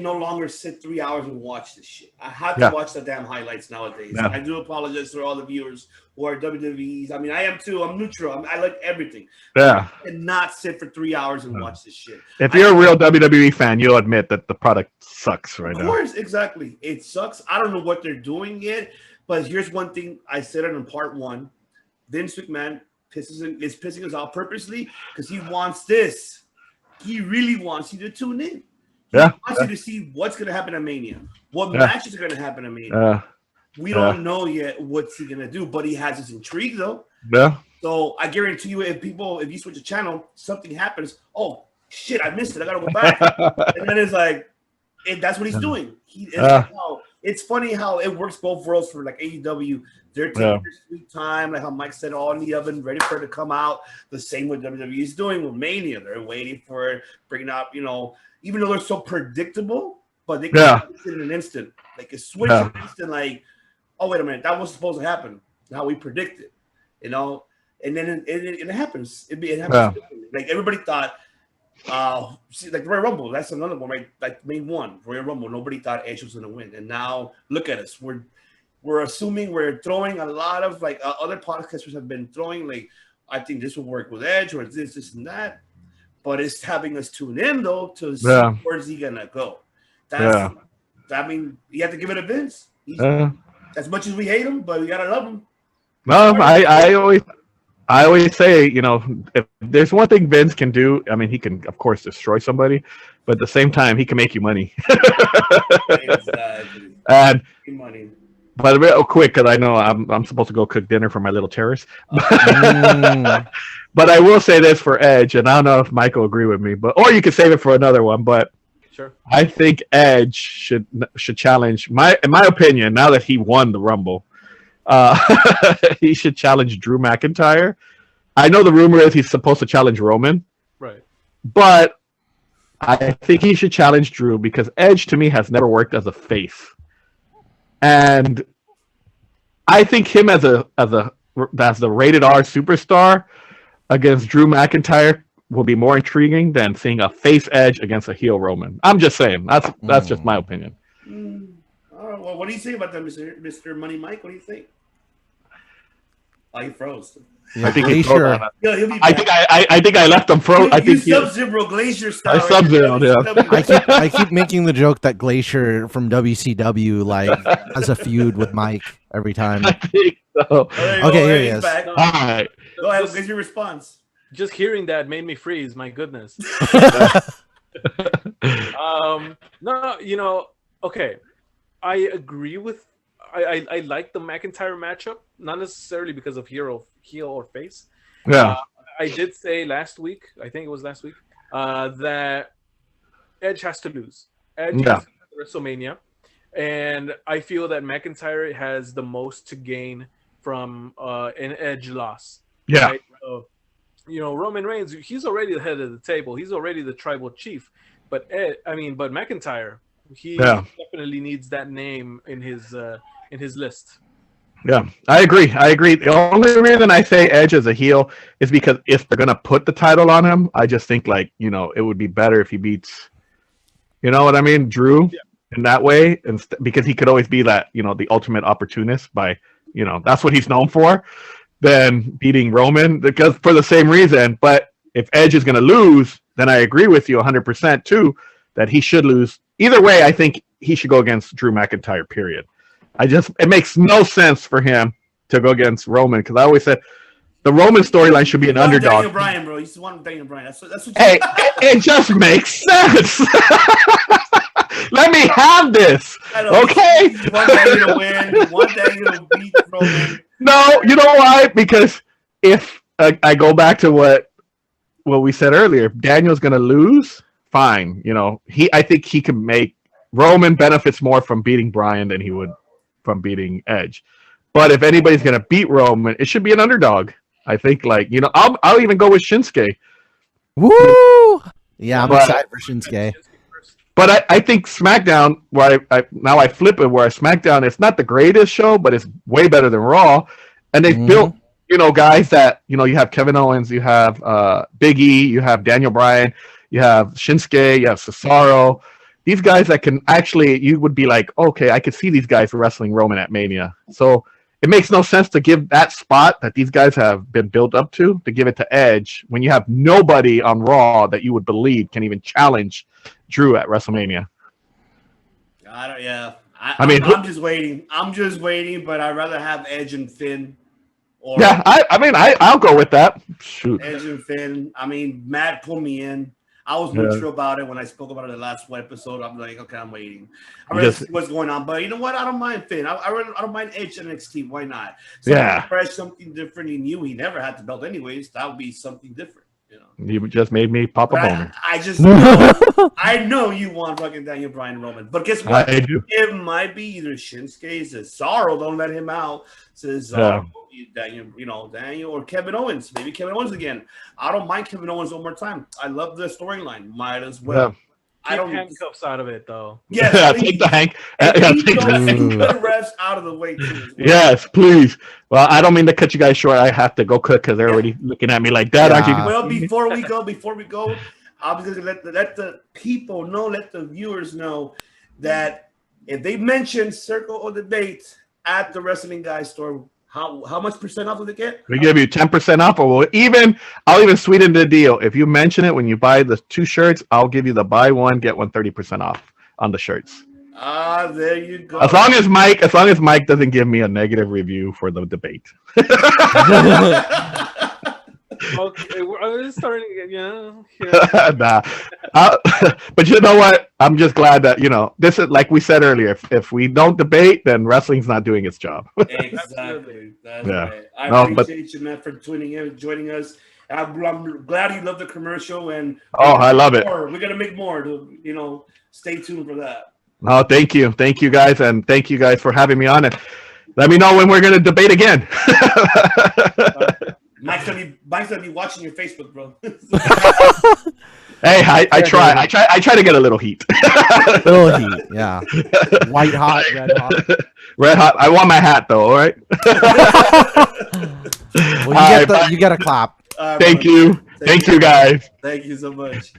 no longer sit 3 hours and watch this shit. I have to watch the damn highlights nowadays. I do apologize to all the viewers who are WWEs. I mean, I am too. I'm neutral. I like everything. Yeah. I cannot sit for 3 hours and watch this shit. If you're a real WWE fan, you'll admit that the product sucks right now. Of course, exactly. It sucks. I don't know what they're doing yet, but here's one thing. I said it in part 1. Vince McMahon is pissing us off purposely because he wants this. He really wants you to tune in. He wants you to see what's going to happen at Mania. What matches are going to happen at Mania. We don't know yet what's he going to do, but he has us intrigued, though. Yeah. So I guarantee you, if you switch a channel, something happens. Oh, shit, I missed it. I got to go back. And then it's like, that's what he's doing. It's funny how it works both worlds for like AEW. They're taking their sweet time, like how Mike said, all in the oven, ready for it to come out. The same what WWE is doing with Mania. They're waiting for it, bringing up, you know, even though they're so predictable, but they can switch it in an instant. They can switch in an instant, like, oh, wait a minute, that was supposed to happen. How we predicted, you know? And then it happens. It happens. Like everybody thought, like Royal Rumble, that's another one, right? Like main one, Royal Rumble. Nobody thought Edge was going to win. And now look at us. We're assuming we're throwing a lot of like other podcasters have been throwing, like, I think this will work with Edge or this and that. But it's having us tune in though to see where's he gonna go. I mean, you have to give it a Vince. As much as we hate him, but we gotta love him. No, I always say, you know, if there's one thing Vince can do, I mean, he can of course destroy somebody, but at the same time, he can make you money. Exactly. And money. But real quick, because I know I'm supposed to go cook dinner for my little terrorist. But I will say this for Edge, and I don't know if Mike will agree with me, or you could save it for another one. But sure, I think Edge should challenge in my opinion. Now that he won the Rumble, he should challenge Drew McIntyre. I know the rumor is he's supposed to challenge Roman, right? But I think he should challenge Drew because Edge to me has never worked as a face. And I think him as the rated R superstar against Drew McIntyre will be more intriguing than seeing a face Edge against a heel Roman. I'm just saying. That's just my opinion. All right, well, what do you think about that, Mr. Money Mike? What do you think? Oh, he froze. Yeah, I think Glacier. He'll be back. I think I left him froze. I think Sub-Zero Glacier style. I Sub-Zero, yeah. I keep making the joke that Glacier from WCW like has a feud with Mike every time. I think so. Okay, here he is. Back. All right. Go ahead. Give your response. Just hearing that made me freeze. My goodness. No, you know, okay. I agree with. I like the McIntyre matchup, not necessarily because of heel or face. Yeah. I did say last week, I think it was last week, that Edge has to lose. Edge has to lose WrestleMania, and I feel that McIntyre has the most to gain from an Edge loss. Yeah. Right? You know, Roman Reigns, he's already the head of the table. He's already the tribal chief. But McIntyre, He Yeah. definitely needs that name in his list. Yeah, I agree. The only reason I say Edge as a heel is because if they're gonna put the title on him, I just think like it would be better if he beats, you know what I mean, Drew in that way, and because he could always be that the ultimate opportunist by that's what he's known for, than beating Roman because for the same reason. But if Edge is gonna lose, then I agree with you 100% too that he should lose. Either way, I think he should go against Drew McIntyre. Period. It makes no sense for him to go against Roman because I always said the Roman storyline should be an underdog. Daniel Bryan, bro. You just want Daniel Bryan. That's what. Hey, it just makes sense. Let me have this, okay? You want Daniel to win. You want Daniel to beat Roman. No, you know why? Because if I go back to what we said earlier, if Daniel's gonna lose, fine. I think he can make Roman benefits more from beating Bryan than he would from beating Edge. But if anybody's going to beat Roman, it should be an underdog. I think I'll even go with Shinsuke. Woo! Yeah, I'm excited for Shinsuke. But I think SmackDown, where I flip it, where SmackDown is not the greatest show, but it's way better than Raw. And they've built, guys that, you have Kevin Owens, you have Big E, you have Daniel Bryan, you have Shinsuke, you have Cesaro. These guys that can actually, you would be like, okay, I could see these guys wrestling Roman at Mania. So it makes no sense to give that spot that these guys have been built up to give it to Edge when you have nobody on Raw that you would believe can even challenge Drew at WrestleMania. I'm just waiting. But I'd rather have Edge and Finn. I'll go with that. Shoot. Edge and Finn. Matt pulled me in. I was neutral about it when I spoke about it in the last episode. I'm like, okay, I'm waiting. I really see what's going on. But you know what? I don't mind Finn. I don't mind Edge NXT. Why not? Something fresh, something different. He knew he never had the belt anyways. That would be something different. You just made me pop a boner. I know you want fucking Daniel Bryan Roman. But guess what? I do. It might be either Shinsuke, Cesaro, don't let him out. Cesaro, Daniel, or Kevin Owens. Maybe Kevin Owens again. I don't mind Kevin Owens one more time. I love the storyline. Might as well. Yeah. I don't handcuffs out of it though. Yes, take the take the refs out of the way too. Yes, please. Well, I don't mean to cut you guys short. I have to go cook because they're already looking at me like that. Well, before we go, I'm just gonna let the people know, let the viewers know that if they mention Circle of Debate at the Wrestling Guy store, how much percent off do they get? We give you 10% off, or I'll even sweeten the deal. If you mention it when you buy the 2 shirts, I'll give you the buy one get one 30% off on the shirts. There you go. As long as Mike doesn't give me a negative review for the debate. Okay, we're starting again. Nah. But you know what? I'm just glad that this is like we said earlier. If we don't debate, then wrestling's not doing its job. Exactly. That's right. I appreciate you, man, for joining us. I'm glad you love the commercial, and I love it. We're gonna make more. To stay tuned for that. Oh, thank you, guys, and thank you guys for having me on. And let me know when we're gonna debate again. Mike's gonna be watching your Facebook, bro. Hey, I try to get a little heat. Little heat, yeah. White hot, red hot. Red hot. I want my hat though. All right. Well, you get a clap. Thank you. Thank you, guys. Thank you so much.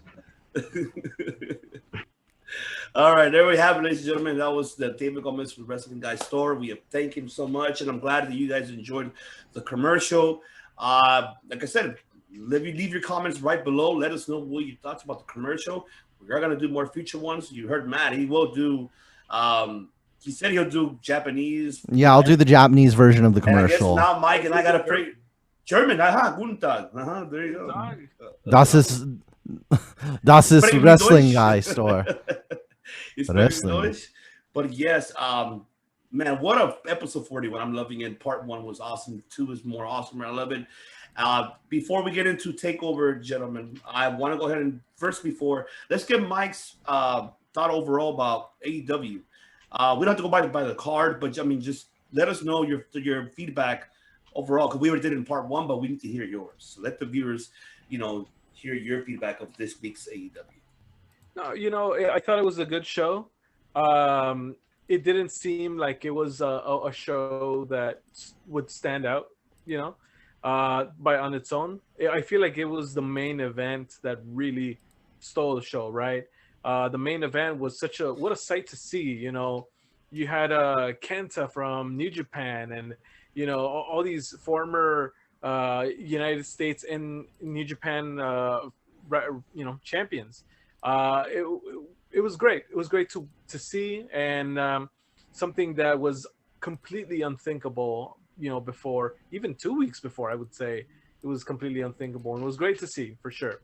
All right, there we have it, ladies and gentlemen. That was the David Gomez from Wrestling Guy Store. We thank him so much, and I'm glad that you guys enjoyed the commercial. Like I said, leave your comments right below. Let us know what you thought about the commercial. We're gonna do more future ones. You heard Matt; he will do. He said he'll do Japanese. Yeah, I'll do the Japanese version of the commercial. And I guess now Mike and I gotta pray. German, guten Tag. There you go. Das ist Wrestling Guy Store. It's wrestling. But yes, man, what a episode 41. I'm loving it. Part 1 was awesome. 2 is more awesome. I love it. Before we get into TakeOver, gentlemen, I want to go ahead and let's get Mike's thought overall about AEW. We don't have to go by the card, but just let us know your feedback overall, because we already did it in part 1, but we need to hear yours. So let the viewers, hear your feedback of this week's AEW. No, I thought it was a good show. it didn't seem like it was a show that would stand out, you know, by on its own. I feel like it was the main event that really stole the show, right? The main event was what a sight to see, you know. You had Kenta from New Japan, and you know all these former United States and New Japan, you know, champions. It was great. It was great to see, and something that was completely unthinkable, you know, before, even 2 weeks before, I would say it was completely unthinkable, and it was great to see for sure.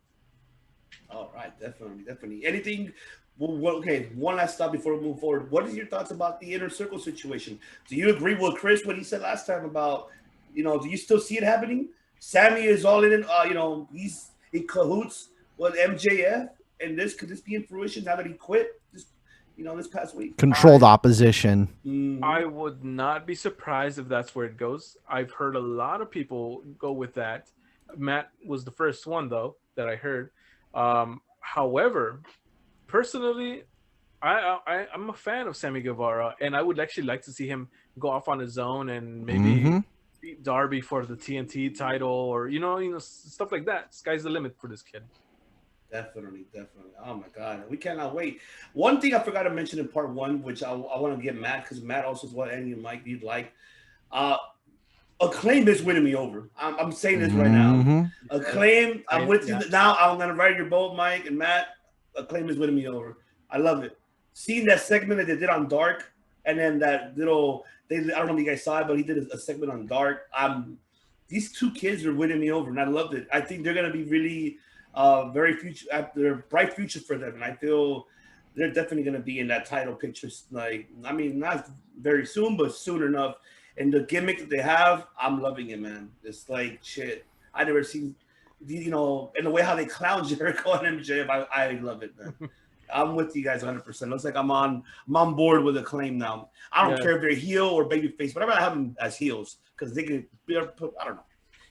All right, definitely. Anything? Well, okay, one last stop before we move forward. What are your thoughts about the inner circle situation? Do you agree with Chris what he said last time about, you know, do you still see it happening? Sammy is all in, you know, he's in cahoots with MJF, and could this be in fruition now that he quit this, you know, this past week? Controlled opposition. I would not be surprised if that's where it goes. I've heard a lot of people go with that. Matt was the first one, though, that I heard. However, personally, I'm a fan of Sammy Guevara, and I would actually like to see him go off on his own and maybe beat Darby for the TNT title, or you know, stuff like that. Sky's the limit for this kid. Definitely. Oh my God, we cannot wait. One thing I forgot to mention in part one, which I want to get Matt, because Matt also is what Andy and Mike you'd like. Acclaim is winning me over. I'm saying this right now. Acclaim, I'm with you now. I'm gonna ride your boat, Mike and Matt. Acclaim is winning me over. I love it. Seeing that segment that they did on Dark, and then that little, I don't know if you guys saw it, but he did a segment on Dark. These two kids are winning me over, and I loved it. I think they're gonna be really very future. They're bright future for them, and I feel they're definitely gonna be in that title picture. Like, I mean, not very soon, but soon enough. And the gimmick that they have, I'm loving it, man. It's like shit. I never seen, you know, in the way how they clown Jericho and MJF. I love it, man. I'm with you guys 100%. Looks like I'm on board with Acclaim now. I don't care if they're heel or babyface, whatever. I have them as heels because they can. I don't know.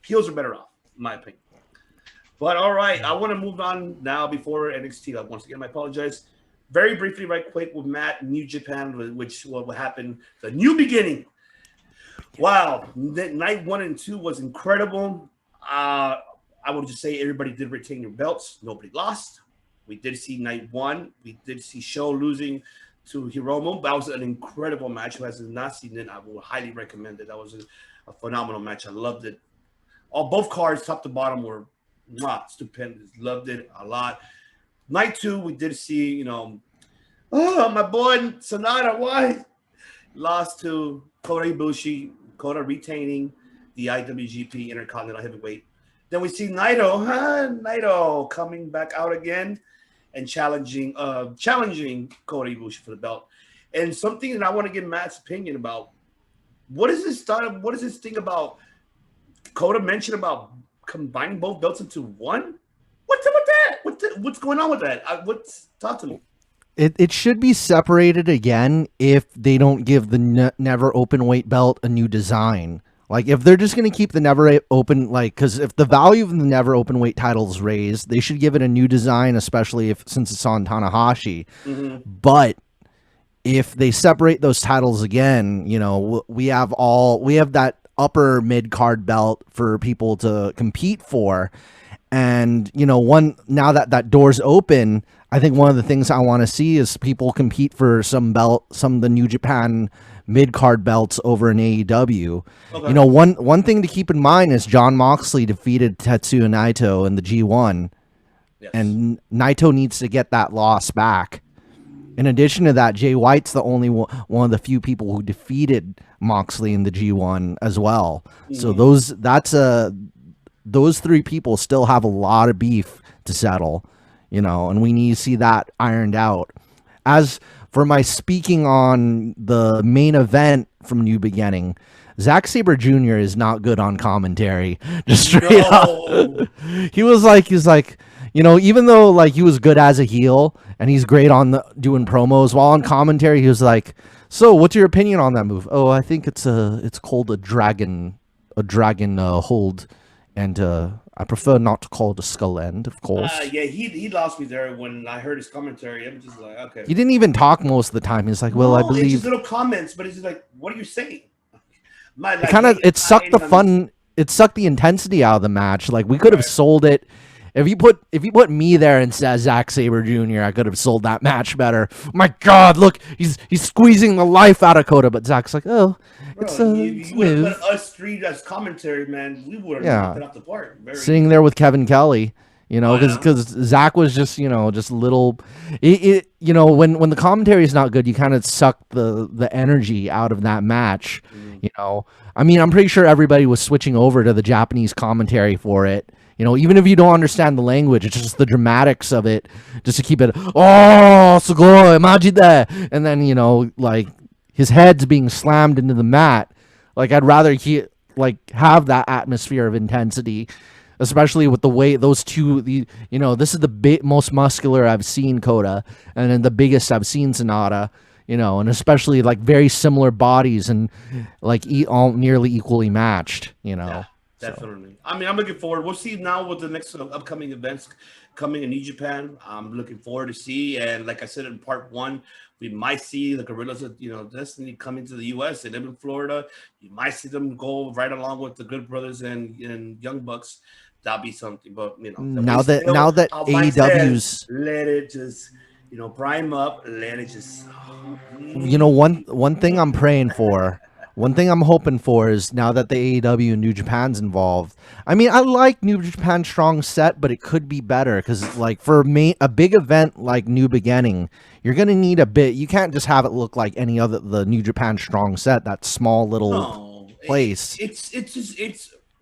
Heels are better off, in my opinion. But all right, I want to move on now before NXT. Once again, I apologize. Very briefly, right quick, with Matt, New Japan, which what happened, the new beginning. Wow, night 1 and 2 was incredible. I would just say everybody did retain their belts. Nobody lost. We did see night 1. We did see Show losing to Hiromu. That was an incredible match. Who has not seen it, I would highly recommend it. That was a phenomenal match. I loved it. Both cards, top to bottom, were stupendous. Loved it a lot. Night 2, we did see, you know, my boy Sonata, why? Lost to Kota Ibushi. Kota retaining the IWGP Intercontinental Heavyweight. Then we see Naito coming back out again and challenging Kota Ibushi for the belt. And something that I want to get Matt's opinion about. What is this thing about Kota mentioned about combining both belts into one? What's up with that? What's going on with that? Talk to me. It should be separated again if they don't give the never open weight belt a new design. Like, if they're just going to keep the never open, like, because if the value of the never open weight title is raised, they should give it a new design, especially since it's on Tanahashi. But if they separate those titles again, you know, we have that upper mid card belt for people to compete for. And, you know, now that door's open, I think one of the things I want to see is people compete for some of the New Japan mid-card belts over in AEW. Okay. You know, one thing to keep in mind is Jon Moxley defeated Tetsuya Naito in the G1. Yes. And Naito needs to get that loss back. In addition to that, Jay White's the only one of the few people who defeated Moxley in the G1 as well. So those three people still have a lot of beef to settle. You know, and we need to see that ironed out. As for my speaking on the main event from New Beginning, Zack Sabre Jr. is not good on commentary. Just straight up. He was like, you know, even though like he was good as a heel and he's great on doing promos, while on commentary he was like, "So, what's your opinion on that move?" "Oh, I think it's called a dragon hold." And I prefer not to call it a skull end, of course. Yeah, he lost me there when I heard his commentary. I'm just like, okay. He didn't even talk most of the time. He's like, well, I It's believe. just little comments, but it's just like, what are you saying? It sucked the fun. It sucked the intensity out of the match. Like we could have sold it. If you put me there and said Zack Sabre Jr., I could have sold that match better. My God, look, he's squeezing the life out of Kota, but Zack's like, oh, it's you would have let us three as commentary, man. We would have knocked it off the park. Sitting there with Kevin Kelly, because Zack was just just little. When the commentary is not good, you kind of suck the energy out of that match. I mean, I'm pretty sure everybody was switching over to the Japanese commentary for it. Even if you don't understand the language, it's just the dramatics of it, just to keep it, oh, sugoi, majide. And then, like, his head's being slammed into the mat. Like, I'd rather have that atmosphere of intensity, especially with the way those two, this is the most muscular I've seen Kota, and then the biggest I've seen Sonata, and especially, like, very similar bodies and, like, all nearly equally matched, Yeah. Definitely. I mean, I'm looking forward. We'll see now with the next upcoming events coming in New Japan. I'm looking forward to see. And like I said in part 1, we might see the Gorillas of Destiny coming to the U.S. and in Florida. You might see them go right along with the Good Brothers and Young Bucks. That'll be something. But now that AEW's let it just prime up. Let it just. One thing I'm praying for. One thing I'm hoping for is now that the AEW and New Japan's involved. I mean, I like New Japan Strong Set, but it could be better because, like, for a big event like New Beginning, you're gonna need a bit. You can't just have it look like any other the New Japan Strong Set, that small little place. It's.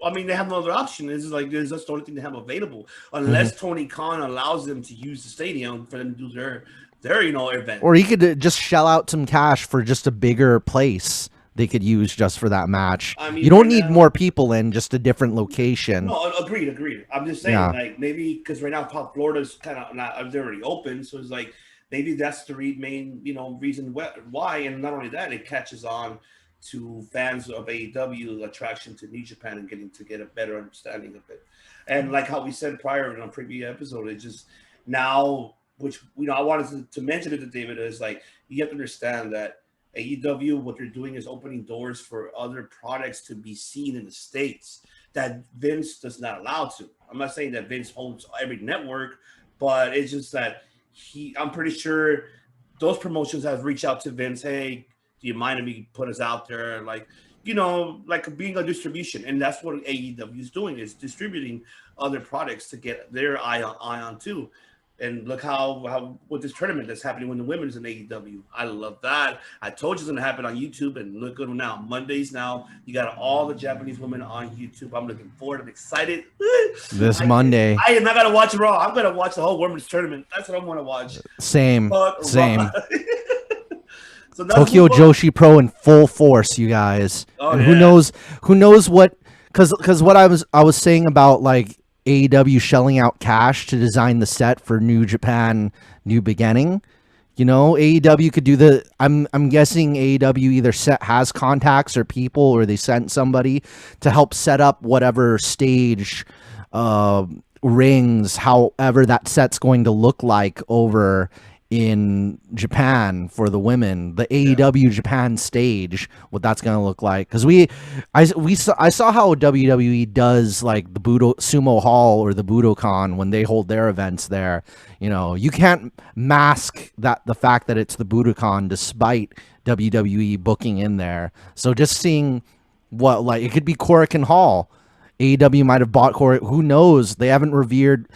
I mean, they have no other option. It's like there's just the only thing they have available, unless Tony Khan allows them to use the stadium for them to do their event. Or he could just shell out some cash for just a bigger place they could use just for that match. I mean, you don't need more people in, just a different location. No, agreed. I'm just saying, like, maybe because right now Florida's kind of not, they're already open, so it's like maybe that's the main reason why. And not only that, it catches on to fans of AEW attraction to New Japan and getting to get a better understanding of it. And like how we said prior in a previous episode, it's just now, which I wanted to mention it to David, is like you have to understand that AEW, what they're doing is opening doors for other products to be seen in the States that Vince does not allow to. I'm not saying that Vince owns every network, but it's just that I'm pretty sure those promotions have reached out to Vince. Hey, do you mind if we put us out there? Like, like being a distribution. And that's what AEW is doing, is distributing other products to get their eye on too. And look how with this tournament that's happening when the women's in AEW. I love that. I told you it's going to happen on YouTube, and look good now. Mondays now, you got all the Japanese women on YouTube. I'm looking forward. I'm excited. Monday. I am not going to watch Raw. I'm going to watch the whole women's tournament. That's what I'm going to watch. Same. So Tokyo Joshi Pro in full force, you guys. And who knows what? Because what I was saying about, like, AEW shelling out cash to design the set for New Japan New Beginning. AEW could do I'm guessing AEW either has contacts or people, or they sent somebody to help set up whatever stage, rings, however that set's going to look like over in Japan for the women, the AEW Japan stage, what that's going to look like. Because I saw how WWE does, like, the Sumo Hall or the Budokan when they hold their events there. You can't mask the fact that it's the Budokan despite WWE booking in there. So just seeing it could be Korakuen Hall. AEW might have bought Korakuen. Who knows? They haven't revealed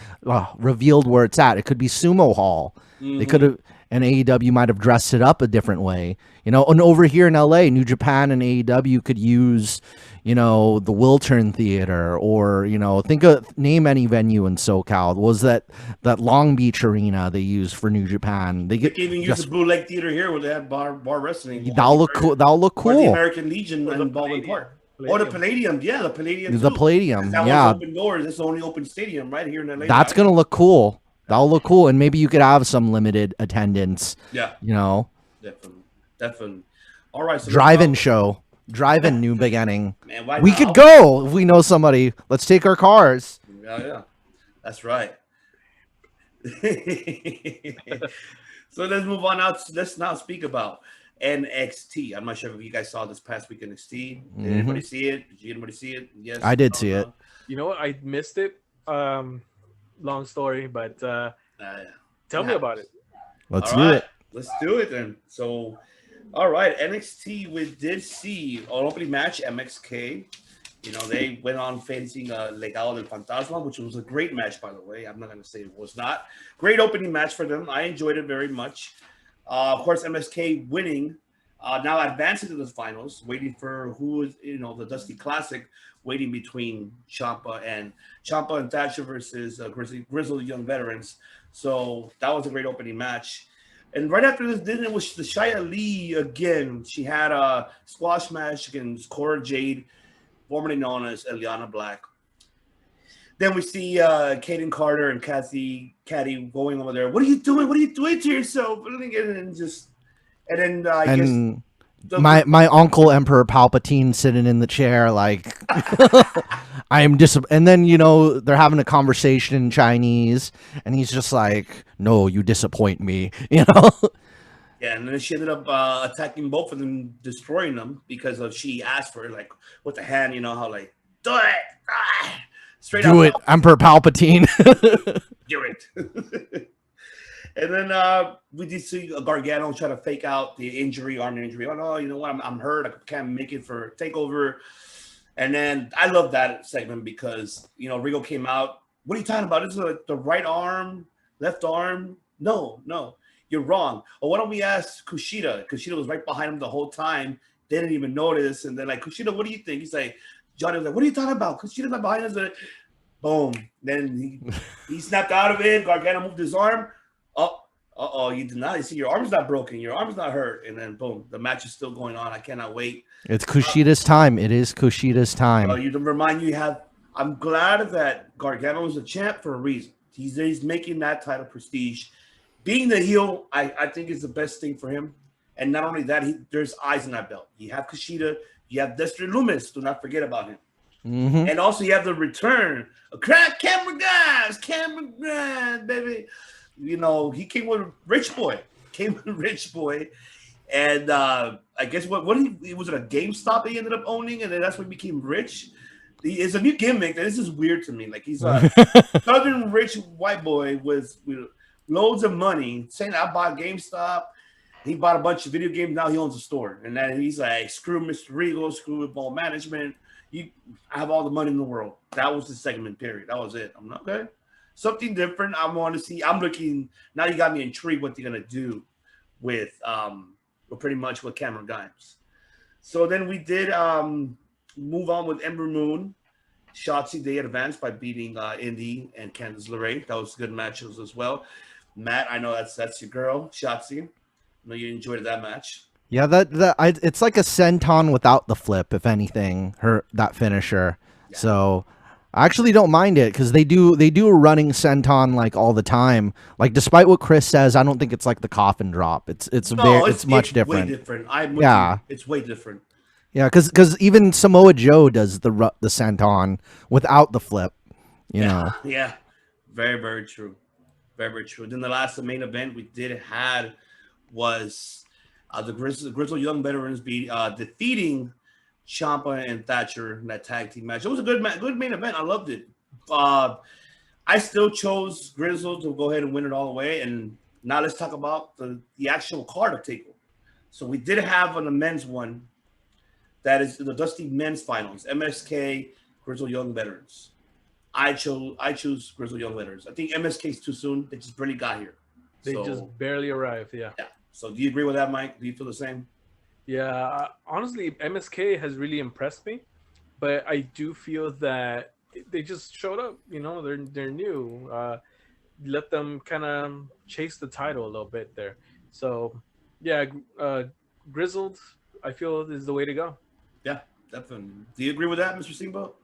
where it's at. It could be Sumo Hall. They could have, and AEW might have dressed it up a different way, and over here in LA, New Japan and AEW could use, the Wiltern Theater, or, name any venue in SoCal. Was that Long Beach arena they used for New Japan? They could even use the Blue Lake Theater here where they had bar wrestling. That'll look cool. Or the American Legion in Baldwin Park. Or the Palladium, the Palladium. The Palladium, open doors. It's the only open stadium right here in LA. That's gonna look cool. That'll look cool, and maybe you could have some limited attendance. Yeah, definitely. All right, so drive-in New Beginning. Man, we could go if we know somebody. Let's take our cars. Yeah. That's right. So let's move on out. Let's now speak about NXT. I'm not sure if you guys saw this past week NXT. Did anybody see it? Did anybody see it? Yes. I did see it. You know what? I missed it. Long story, but tell me about it. Let's do it. Let's do it then. So, all right, NXT. We did see an opening match. MXK. You know, they went on facing Legado del Fantasma, which was a great match, by the way. I'm not going to say it was not. Great opening match for them. I enjoyed it very much. Of course, MSK winning, now advancing to the finals, waiting for who is, the Dusty Classic, waiting between Ciampa and Thatcher versus Grizzled Young Veterans. So that was a great opening match. And right after this, then it was the Shia Lee again. She had a squash match against Cora Jade, formerly known as Eliana Black. Then we see Kaden Carter and Caddy going over there. What are you doing? What are you doing to yourself? My uncle Emperor Palpatine sitting in the chair like I am and then they're having a conversation in Chinese and he's just like, no, you disappoint me. Yeah, and then she ended up attacking both of them, destroying them because she asked for it, like with the hand, how like do it, straight do it, Emperor Palpatine. Do it. And then we did see Gargano try to fake out the arm injury. Oh no, you know what? I'm hurt. I can't make it for Takeover. And then I love that segment because Rigo came out. What are you talking about? Is it the right arm, left arm? No. You're wrong. Or why don't we ask Kushida? Kushida was right behind him the whole time. They didn't even notice. And then like, Kushida, what do you think? He's like, Johnny was like, what are you talking about? Kushida's not behind us. Boom. Then he snapped out of it. Gargano moved his arm. Oh, you did not. You see, your arm's not broken. Your arm's not hurt. And then boom, the match is still going on. I cannot wait. It's Kushida's time. It is Kushida's time. I'm glad that Gargano is a champ for a reason. He's making that title prestige. Being the heel, I think is the best thing for him. And not only that, there's eyes in that belt. You have Kushida, you have Dexter Lumis. Do not forget about him. Mm-hmm. And also you have the return of Cameron Grimes, baby. He came with Rich Boy. And I guess what was it, a GameStop he ended up owning, and then that's when he became rich. It's a new gimmick. This is weird to me. Like he's a southern rich white boy with loads of money, saying I bought GameStop. He bought a bunch of video games. Now he owns a store. And then he's like, screw Mr. Regal, screw ball management. I have all the money in the world. That was the segment period. That was it. I'm not okay. Something different. I want to see. I'm looking. Now you got me intrigued what they're going to do with pretty much with Cameron Grimes. So then we did move on with Ember Moon. Shotzi, they advanced by beating Indy and Candice LeRae. That was good matches as well. Matt, I know that's your girl, Shotzi. I know you enjoyed that match. Yeah, it's like a senton without the flip, if anything. That finisher. Yeah. So I actually don't mind it because they do a running senton like all the time. Like despite what Chris says, I don't think it's like the coffin drop. It's much different. Way different. It's way different. Yeah, because even Samoa Joe does the senton without the flip. You know. Yeah, very, very true. Very, very true. Then the main event we had was the Grizzled Young Veterans defeating Ciampa and Thatcher in that tag team match. It was a good main event. I loved it. I still chose Grizzled to go ahead and win it all the way. And now let's talk about the actual card of Takeover. So we did have on the men's one. That is the Dusty Men's Finals. MSK, Grizzled Young Veterans. I choose Grizzled Young Veterans. I think MSK is too soon. They just barely got here. They just barely arrived, yeah. So do you agree with that, Mike? Do you feel the same? Yeah, honestly, MSK has really impressed me. But I do feel that they just showed up. They're new. Let them kind of chase the title a little bit there. So, yeah, Grizzled, I feel, is the way to go. Yeah, definitely. Do you agree with that, Mr. Steamboat?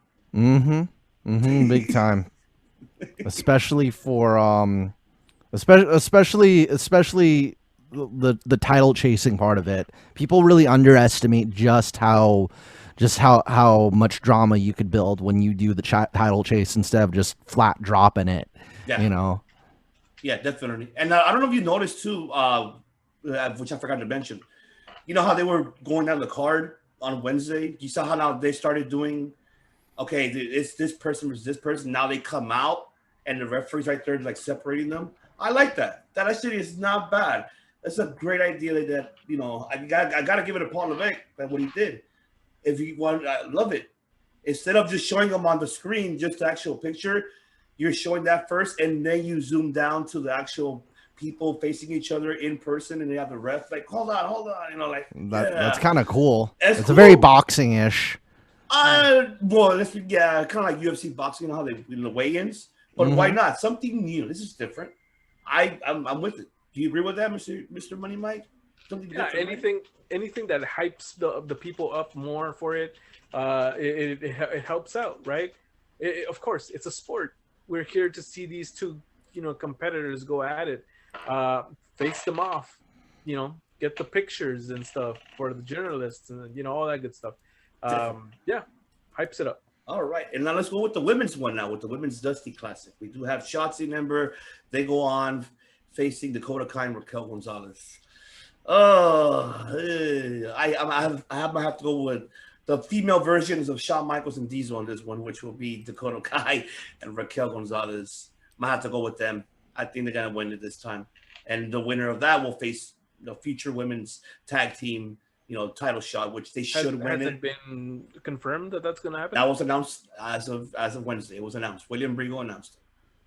Big time. Especially for especially the title chasing part of it. People really underestimate just how just how much drama you could build when you do the title chase instead of just flat dropping it. Yeah. You know. Yeah, definitely. And I don't know if you noticed too, which I forgot to mention. You know how they were going down the card on Wednesday? You saw how now they started doing, okay, it's this person versus this person. Now they come out and the referee's right there like separating them. I like that. That actually is not bad. That's a great idea that you know, I got to give it to Paul Levesque that what he did. If you want, I love it. Instead of just showing them on the screen, just the actual picture, you're showing that first, and then you zoom down to the actual people facing each other in person, and they have the ref like, hold on, you know, like that's kind of cool. It's cool. a very boxing-ish. Well, kind of like UFC boxing, you know how they the weigh-ins, but why not something new? This is different. I'm with it. Do you agree with that, Mr. Money Mike? Something different, anything that hypes the people up more for it, it helps out, right? Of course, it's a sport. We're here to see these two, competitors go at it, face them off, get the pictures and stuff for the journalists and all that good stuff. Yeah, hypes it up. All right, and now let's go with the women's one now, with the Women's Dusty Classic. We do have Shotzi member. They go on facing Dakota Kai and Raquel Gonzalez. I might have to go with the female versions of Shawn Michaels and Diesel on this one, which will be Dakota Kai and Raquel Gonzalez. Might have to go with them. I think they're gonna win it this time, and the winner of that will face the future women's tag team, title shot, which they should win. Has it been confirmed that that's gonna happen? That was announced as of Wednesday. It was announced. William Brigo announced it.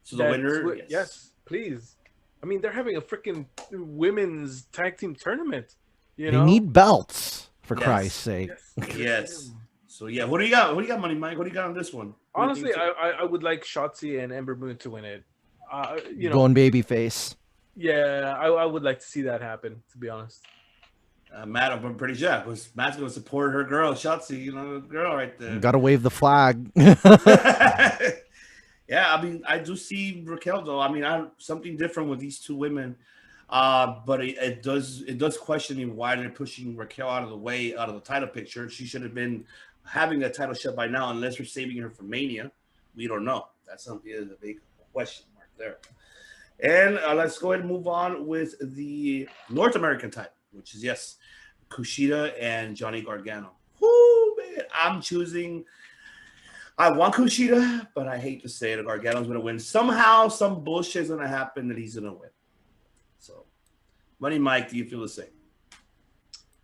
So the winner, yes, please. I mean, they're having a freaking women's tag team tournament. They need belts, for Christ's sake. Yes. So yeah, what do you got? What do you got, Money Mike? What do you got on this one? Honestly, I would like Shotzi and Ember Moon to win it. Going babyface. Yeah, I would like to see that happen, to be honest. Matt, I'm pretty sure because Matt's going to support her girl, Shotzi, the girl right there. You got to wave the flag. Yeah, I mean, I do see Raquel though. I mean, something different with these two women, but it does question me why they're pushing Raquel out of the title picture. She should have been having a title shot by now, unless we're saving her for Mania. We don't know. That's something is a big question mark there. And let's go ahead and move on with the North American title, which is Kushida and Johnny Gargano. Whoo, man! I want Kushida, but I hate to say it. Gargano's going to win. Somehow, some bullshit is going to happen that he's going to win. So, Money Mike, do you feel the same?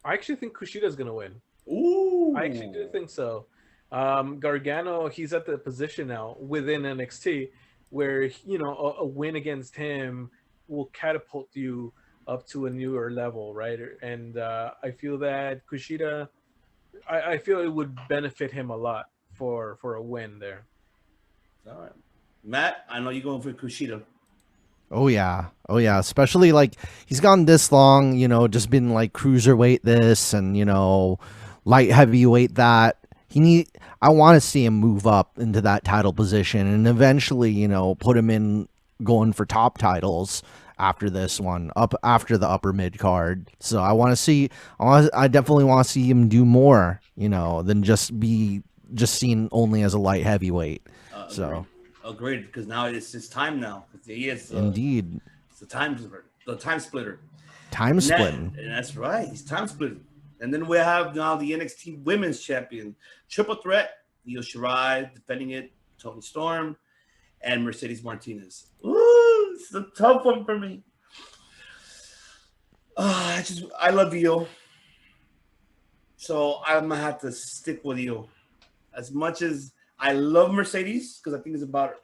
I actually think Kushida's going to win. Ooh. I actually do think so. Gargano, he's at the position now within NXT where, a win against him will catapult you up to a newer level, right? And I feel that Kushida, I feel it would benefit him a lot for a win there. All right. Matt, I know you're going for Kushida. Oh yeah. Especially he's gone this long, just been cruiserweight this and light heavyweight that. I want to see him move up into that title position and eventually, put him in going for top titles after this one, up after the upper mid card. So I definitely want to see him do more, than just seen only as a light heavyweight. Agreed, because now it's time now. He is indeed. It's the time splitter. Time splitting. And that's right. He's time splitting. And then we have now the NXT Women's Champion, Triple Threat, Io Shirai defending it, Toni Storm, and Mercedes Martinez. Ooh, it's a tough one for me. I love Io, so I'm gonna have to stick with Io. As much as I love Mercedes, because I think it's about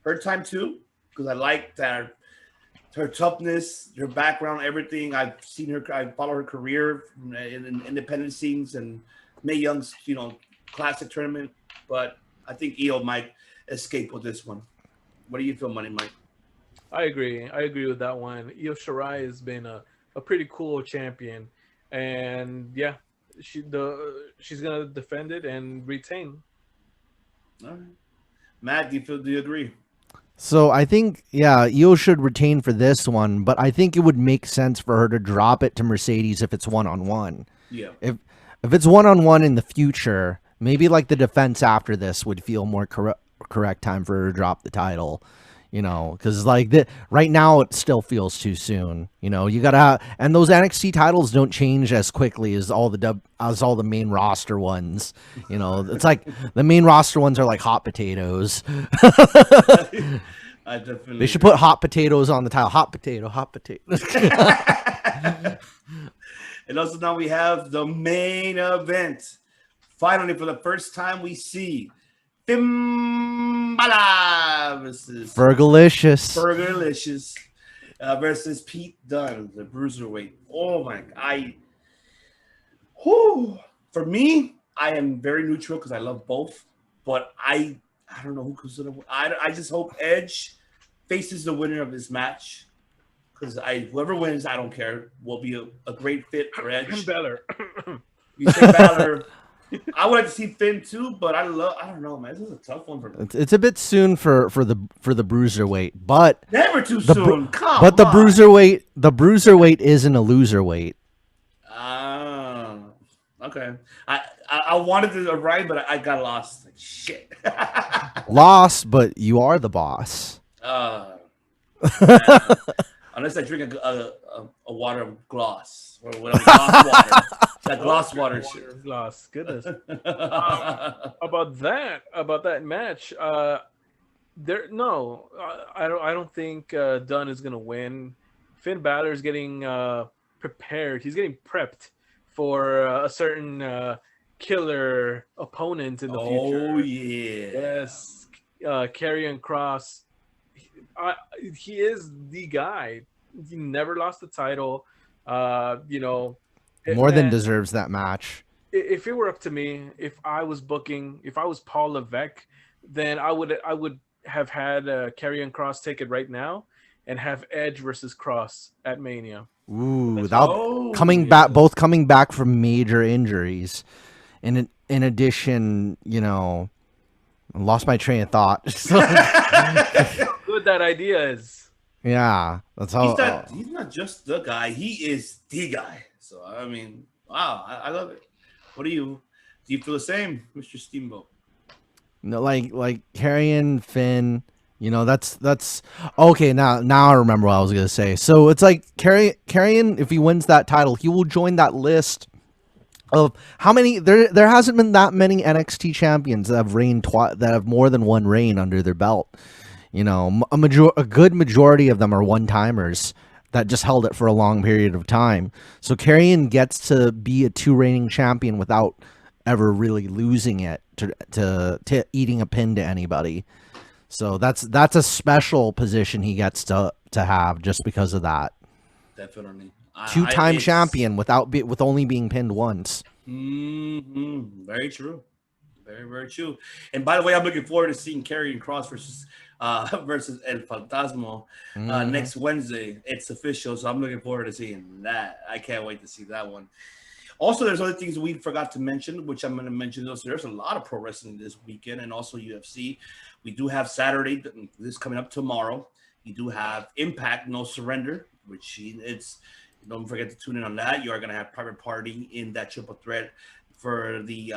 her time too, because I like that her toughness, her background, everything. I've seen her. I follow her career in independent scenes and Mae Young's, classic tournament. But I think Io might escape with this one. What do you feel, Money Mike? I agree with that one. Io Shirai has been a pretty cool champion, and yeah, she's gonna defend it and retain. All right, Matt, do you agree? So I think, Io should retain for this one, but I think it would make sense for her to drop it to Mercedes if it's one-on-one. Yeah. If it's one-on-one in the future, Maybe like the defense after this would feel more correct time for her to drop the title. Because like right now it still feels too soon. You gotta and those NXT titles don't change as quickly as all the main roster ones. It's like the main roster ones are like hot potatoes. I definitely. They should put hot potatoes on the title. Hot potato. And also now we have the main event. Finally, for the first time, we see Finn Balor versus Fergalicious versus Pete Dunne, the Bruiserweight. Oh my! For me, I am very neutral because I love both, but I don't know who consider. I just hope Edge faces the winner of this match because whoever wins, I don't care. Will be a great fit for Edge. Balor. You say Balor. I would like to see Finn too, but I don't know, man. This is a tough one for me. It's a bit soon for the bruiserweight, but Never too soon. But the bruiserweight isn't a loser weight. Okay. I wanted to write, but I got lost. Like, shit. Lost, but you are the boss. Unless I drink a water of gloss or whatever, gloss water. That gloss water shit. Gloss, goodness. About that match, I don't think Dunn is gonna win. Finn Balor is getting prepared. He's getting prepped for a certain killer opponent in the future. Oh yeah. Yes, Karrion Kross. He is the guy. He never lost the title. More than deserves that match. If it were up to me, if I was Paul Levesque, then I would have had Karrion Kross take it right now and have Edge versus Cross at Mania. Ooh, both coming back from major injuries. In addition, I lost my train of thought. How good that idea is. Yeah, that's how. He's not just the guy; he is the guy. So I mean, wow, I love it. Do you feel the same, Mr. Steamboat? No, like Karrion, Finn. That's okay. Now I remember what I was gonna say. So it's like Karrion, if he wins that title, he will join that list of how many there hasn't been that many NXT champions that have reigned that have more than one reign under their belt. A good majority of them are one-timers that just held it for a long period of time. So Karrion gets to be a 2 reigning champion without ever really losing it to eating a pin to anybody. So that's a special position he gets to have just because of that. Definitely. 2-time champion with only being pinned once. Very true. Very, very true. And by the way, I'm looking forward to seeing Karrion Kross versus El Fantasma next Wednesday. It's official, so I'm looking forward to seeing that. I can't wait to see that one. Also, there's other things we forgot to mention, which I'm going to mention. There's a lot of pro wrestling this weekend, and also UFC. We do have Saturday, this coming up tomorrow. You do have Impact No Surrender, which don't forget to tune in on that. You are going to have Private Party in that triple threat for the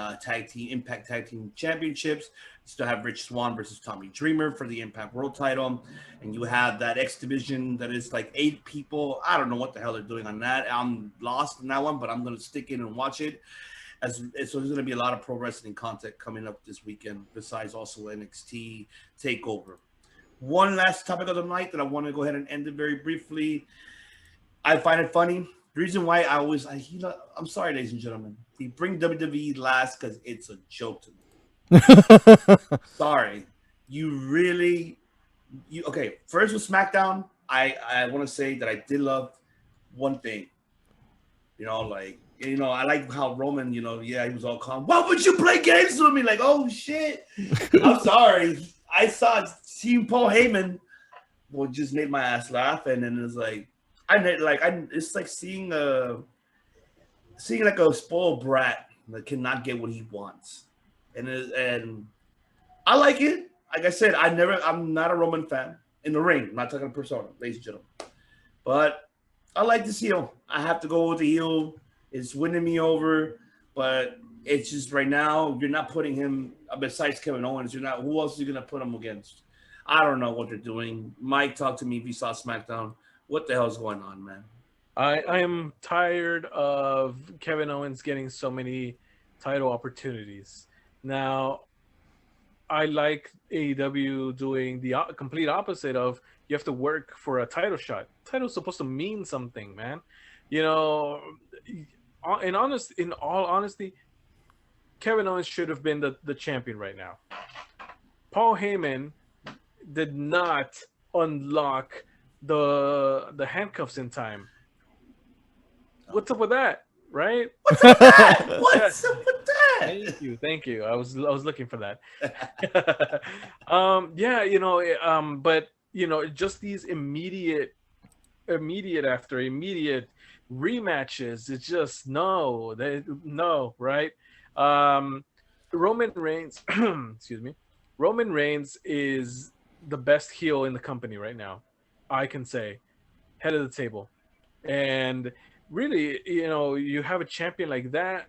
Impact Tag Team Championships. You still have Rich Swann versus Tommy Dreamer for the Impact World Title. And you have that X Division that is like 8 people. I don't know what the hell they're doing on that. I'm lost in that one, but I'm going to stick in and watch it. So there's going to be a lot of pro wrestling content coming up this weekend, besides also NXT TakeOver. One last topic of the night that I want to go ahead and end it very briefly. I find it funny. The reason why I'm sorry, ladies and gentlemen. We bring WWE last because it's a joke to me. Sorry. Okay, first with SmackDown, I want to say that I did love one thing. I like how Roman, he was all calm. Why would you play games with me? Like, oh, shit. I'm sorry. I saw Team Paul Heyman just made my ass laugh. And then it's like, it's like seeing like a spoiled brat that cannot get what he wants. And I like it. Like I said, I'm not a Roman fan in the ring. I'm not talking persona, ladies and gentlemen. But I like this heel. I have to go with the heel. It's winning me over. But It's just right now you're not putting him besides Kevin Owens. You're not. Who else are you gonna put him against? I don't know what they're doing. Mike, talk to me if you saw SmackDown. What the hell's going on, man? I am tired of Kevin Owens getting so many title opportunities. Now, I like AEW doing the complete opposite of you have to work for a title shot. Title's supposed to mean something, man. You know, in all honesty, Kevin Owens should have been the champion right now. Paul Heyman did not unlock the handcuffs in time. What's up with that? Right? What's up with that? What's up with that? Thank you. I was looking for that. Yeah, you know, but you know, just these immediate rematches. It's just no, right? Roman Reigns, excuse me. Roman Reigns is the best heel in the company right now. I can say, head of the table, and really, you know, you have a champion like that,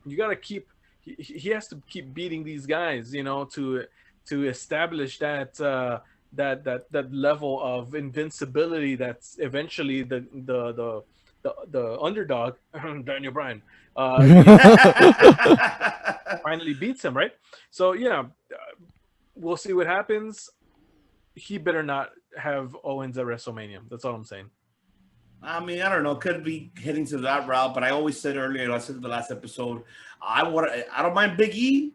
you got to keep. He has to keep beating these guys, you know, to establish that that level of invincibility. That's eventually the underdog, Daniel Bryan, finally beats him, right? So yeah, we'll see what happens. He better not have Owens at WrestleMania. That's all I'm saying. I mean, I don't know. Could be heading to that route, but I always said earlier, I said in the last episode, I don't mind Big E,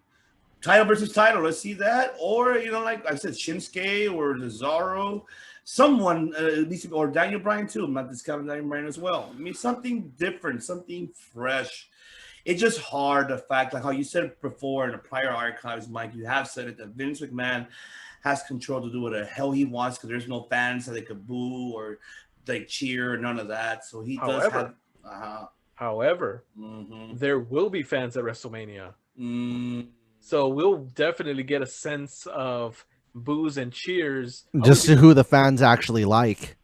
title versus title. Let's see that, or you know, like I said, Shinsuke or Cesaro, someone at least, or Daniel Bryan too. I'm not discounting Daniel Bryan as well. I mean, something different, something fresh. It's just hard, the fact, like how you said before in the prior archives, Mike, you have said it, that Vince McMahon has control to do what the hell he wants because there's no fans that they could boo or they cheer, none of that. So he does have. However, there will be fans at WrestleMania. So we'll definitely get a sense of boos and cheers. Just to who the fans actually like.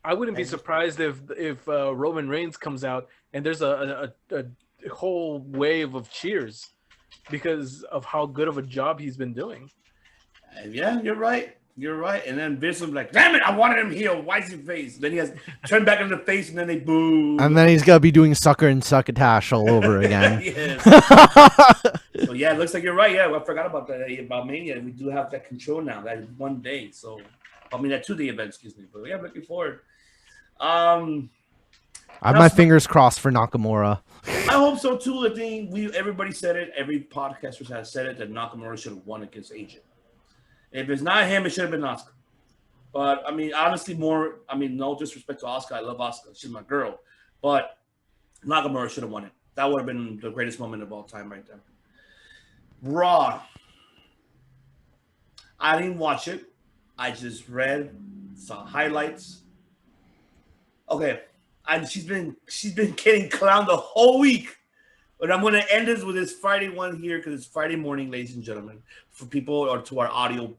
I wouldn't be surprised if Roman Reigns comes out and there's a whole wave of cheers because of how good of a job he's been doing. Yeah, you're right. You're right. And then Vince was like, damn it, I wanted him heel. Why is he face? Then he has turned back into the face and then they boo. And then he's got to be doing sucker and succotash all over again. So yeah, it looks like you're right. Yeah, I forgot about that, about Mania. We do have that control now. That is one day. So, I mean, that 2-day event, excuse me. But yeah, looking forward. I have my fingers crossed for Nakamura. I hope so too. I think everybody said it. Every podcaster has said it that Nakamura should have won against AJ. If it's not him, it should have been Asuka. But I mean, honestly, no disrespect to Asuka. I love Asuka. She's my girl. But Nakamura should have won it. That would have been the greatest moment of all time right there. Raw. I didn't watch it. I just saw highlights. Okay. She's been getting clowned the whole week. But I'm going to end this with this Friday one here because it's Friday morning, ladies and gentlemen, for people or to our audio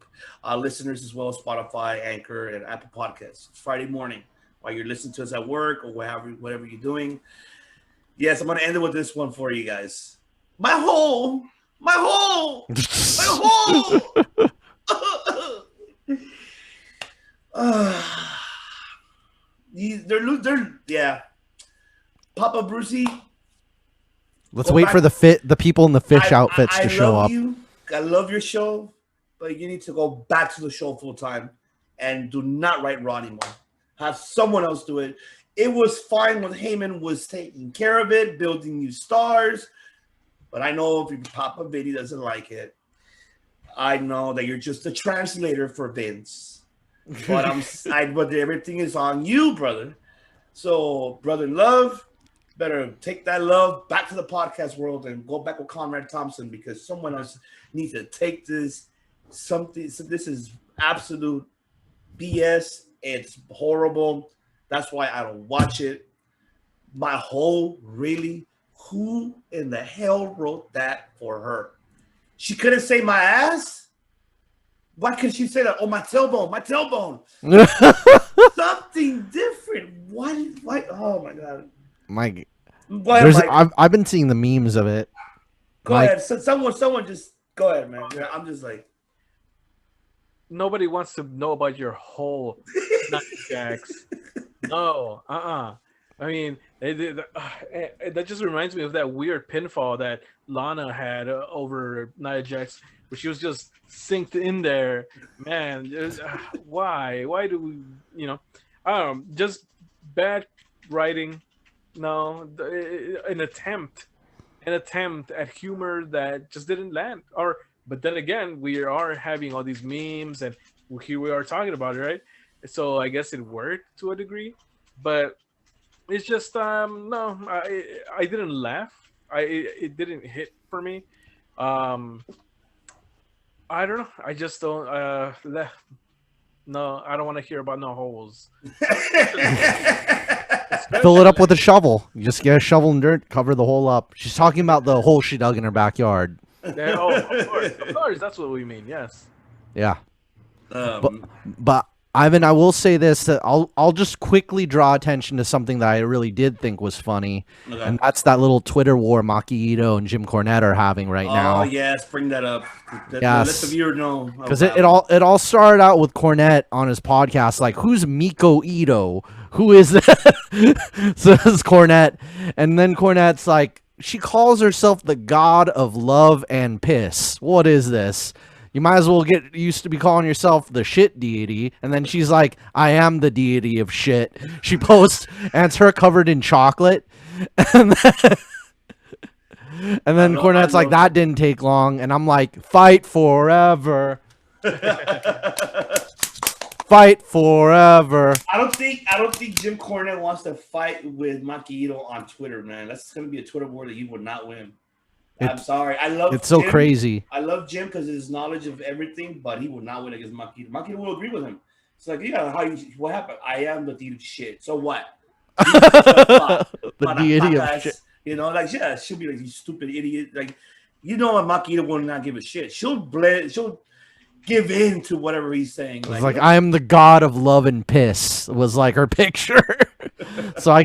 listeners as well as Spotify, Anchor, and Apple Podcasts. It's Friday morning while you're listening to us at work or whatever you're doing. Yes, I'm going to end it with this one for you guys. My hole. Yeah. Papa Brucey. Let's wait for the people in the fish outfits to show up. I love your show, but you need to go back to the show full time and do not write Raw anymore. Have someone else do it. It was fine when Heyman was taking care of it, building new stars. But I know if Papa Vinny doesn't like it, I know that you're just a translator for Vince. But but everything is on you, brother. So, brother in love, better take that love back to the podcast world and go back with Conrad Thompson because someone else needs to take this. So this is absolute BS. It's horrible. That's why I don't watch it. My whole really, who in the hell wrote that for her? She couldn't say my ass. Why couldn't she say that? Oh, my tailbone. Something different. Why? Oh my god. I've been seeing the memes of it. Go Mike? ahead. So someone just go ahead, man. Yeah, I'm just like, Nobody wants to know about your whole Nia Jax. No, I mean, that just reminds me of that weird pinfall that Lana had over Nia Jax, where she was just synced in there. Man, why? Why do we? I don't know. Just bad writing. No, an attempt at humor that just didn't land. But then again, we are having all these memes, and here we are talking about it, right? So I guess it worked to a degree, but it's just no, I didn't laugh. It didn't hit for me. I don't know. I just don't. No, I don't want to hear about no holes. Fill it up with a shovel. You just get a shovel and dirt, cover the hole up. She's talking about the hole she dug in her backyard. Yeah, of course, that's what we mean. Yes. Yeah. But Ivan, I will say this: that I'll just quickly draw attention to something that I really did think was funny, and that's that little Twitter war Maki Ito and Jim Cornette are having right now. Oh yes, bring that up. Let Yes. the viewer know. Because it all started out with Cornette on his podcast, like, who's Miko Ito? Who is that? Says Cornette. And then Cornette's like, she calls herself the god of love and piss. What is this? You might as well get used to be calling yourself the shit deity. And then she's like, I am the deity of shit. She posts, and it's her covered in chocolate. And then Cornette's like, that didn't take long. And I'm like, fight forever. Fight forever. I don't think Jim Cornette wants to fight with Maki Ito on Twitter, man. That's gonna be a Twitter war that he would not win. I'm sorry. I love It's so Jim. crazy. I love Jim because of his knowledge of everything, but he will not win against Maki Ito. Maki Ito will agree with him. It's like, what happened? I am the deity of shit. So what? The deity of shit. Like, yeah, she'll be like, you stupid idiot. Like, Maki Ito will not give a shit. She'll give in to whatever he's saying. It's like, I am the god of love and piss was like her picture. So I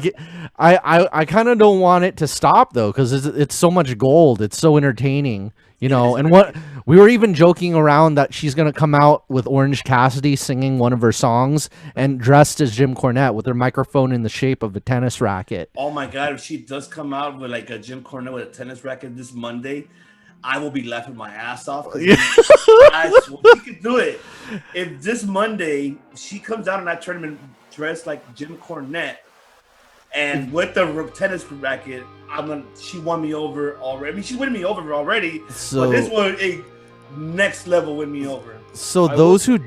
kind of don't want it to stop though, because it's so much gold. It's so entertaining, and what we were even joking around that she's going to come out with Orange Cassidy singing one of her songs and dressed as Jim Cornette with her microphone in the shape of a tennis racket. Oh my God, if she does come out with like a Jim Cornette with a tennis racket this Monday, I will be laughing my ass off. She could do it. If this Monday she comes out in that tournament dressed like Jim Cornette and with the tennis racket, she won me over already. I mean, she won me over already, but this was a next level win me over. So those who...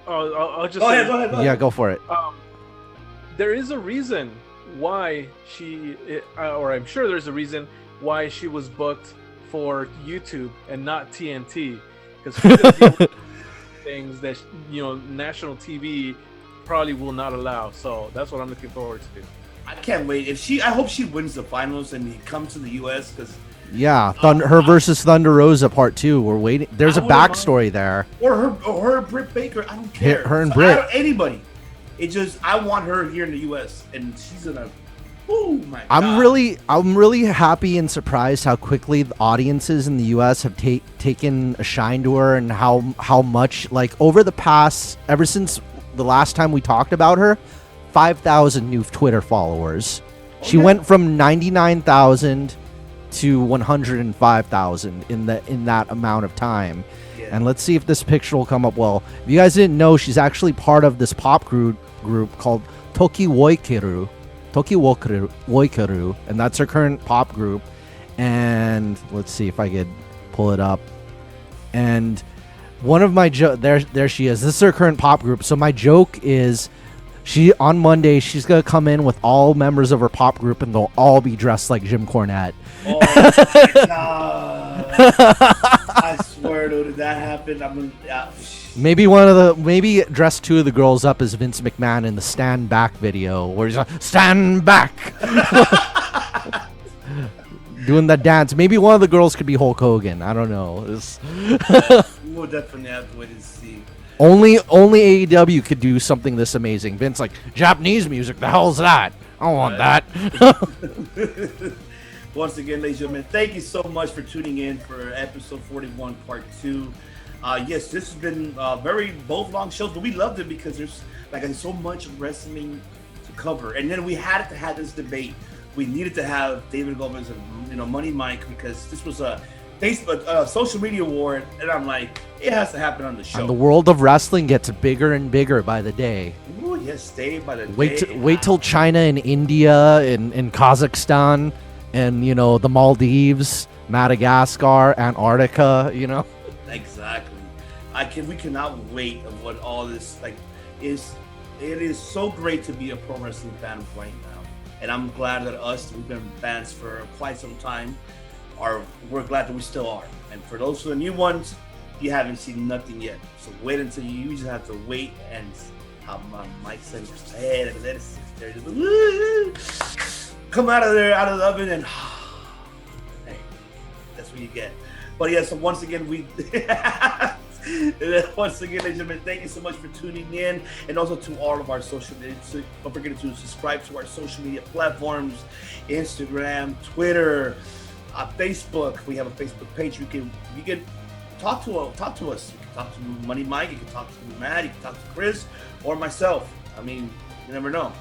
I'll just go ahead. Yeah, go for it. There is a reason why or I'm sure there's a reason why she was booked for YouTube and not TNT, because things that national TV probably will not allow. So that's what I'm looking forward to. I can't wait. I hope she wins the finals and he comes to the US, because her versus Thunder Rosa Part 2. We're waiting. There's a backstory there. Or her Britt Baker. I don't care. Her and Britt. Anybody. I want her here in the US, and she's gonna. Oh my God. I'm really happy and surprised how quickly the audiences in the U.S. have taken a shine to her, and how much, like, over the past, ever since the last time we talked about her, 5,000 new Twitter followers. She went from 99,000 to 105,000 in that amount of time. Yeah. And let's see if this picture will come up well. If you guys didn't know, she's actually part of this pop group called Toki Woikeru, and that's her current pop group. And let's see if I could pull it up. And one of my there she is. This is her current pop group. So my joke is, on Monday she's gonna come in with all members of her pop group, and they'll all be dressed like Jim Cornette. Oh my God! I swear, dude, if that happened, Maybe dress two of the girls up as Vince McMahon in the Stand Back video, where he's like, stand back, doing that dance. Maybe one of the girls could be Hulk Hogan. I don't know. We'll definitely have to wait and see. Only AEW could do something this amazing. Vince, like, Japanese music, the hell's that? I don't want that. Once again, ladies and gentlemen, thank you so much for tuning in for episode 41, part 2. Yes, this has been both long shows, but we loved it because there's so much wrestling to cover. And then we had to have this debate. We needed to have David Gomez and Money Mike because this was a Facebook social media war, and I'm like, it has to happen on the show. And the world of wrestling gets bigger and bigger by the day. Ooh, yes, day by the day. Wait till China and India and Kazakhstan and the Maldives, Madagascar, Antarctica. Exactly. We cannot wait of what all this is. It is so great to be a pro wrestling fan right now, and I'm glad that we've been fans for quite some time. We're glad that we still are. And for those of the new ones, you haven't seen nothing yet. So wait until you just have to wait and my mic says, hey, let us come out of the oven and hey, that's what you get. But yeah, so once again, ladies and gentlemen, thank you so much for tuning in, and also to all of our social media. So don't forget to subscribe to our social media platforms: Instagram, Twitter, Facebook. We have a Facebook page. You can talk to us. You can talk to Money Mike. You can talk to Matt. You can talk to Chris or myself. I mean, you never know.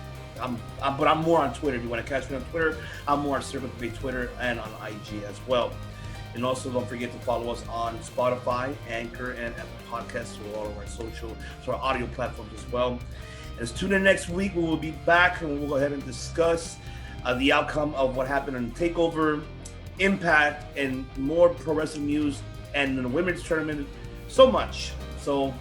But I'm more on Twitter. If you want to catch me on Twitter, I'm more on Circle Debate Twitter and on IG as well. And also, don't forget to follow us on Spotify, Anchor, and Apple Podcasts, to all of our our audio platforms as well. And tune in next week. We will be back, and we'll go ahead and discuss the outcome of what happened in TakeOver, Impact, and more pro wrestling news, and the women's tournament. So much. So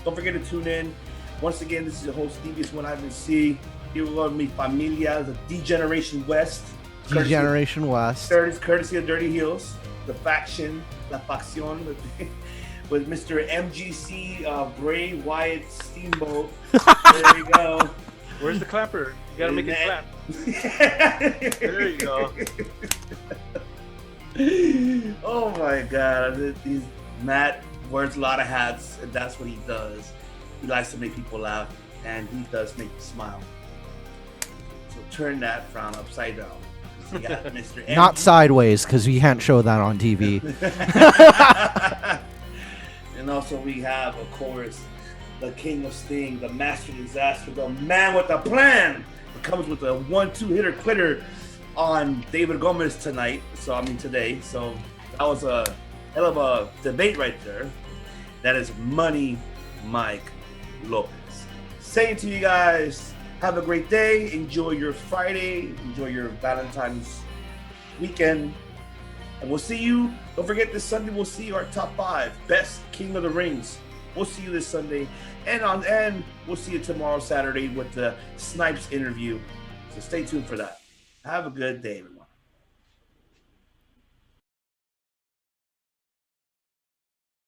don't forget to tune in. Once again, this is your host, Devious One Ivan C. Here we go, mi familia, the D-Generation West. D-Generation West. Courtesy of Dirty Heels. The faction, La Facción, with Mr. MGC, Bray Wyatt Steamboat. There you go. Where's the clapper? You gotta make it clap. There you go. Oh my God. Matt wears a lot of hats, and that's what he does. He likes to make people laugh, and he does make you smile. So turn that frown upside down. You got Mr. MG. Not sideways, because we can't show that on TV. And also we have, of course, the King of Sting, the Master Disaster, the man with a plan. It comes with a 1-2 hitter quitter on David Gomez today. So that was a hell of a debate right there. That is Money Mike Lopez. Saying to you guys, have a great day. Enjoy your Friday. Enjoy your Valentine's weekend. And we'll see you. Don't forget, this Sunday we'll see our top 5 best King of the Rings. We'll see you this Sunday. And we'll see you tomorrow, Saturday, with the Snipes interview. So stay tuned for that. Have a good day, everyone.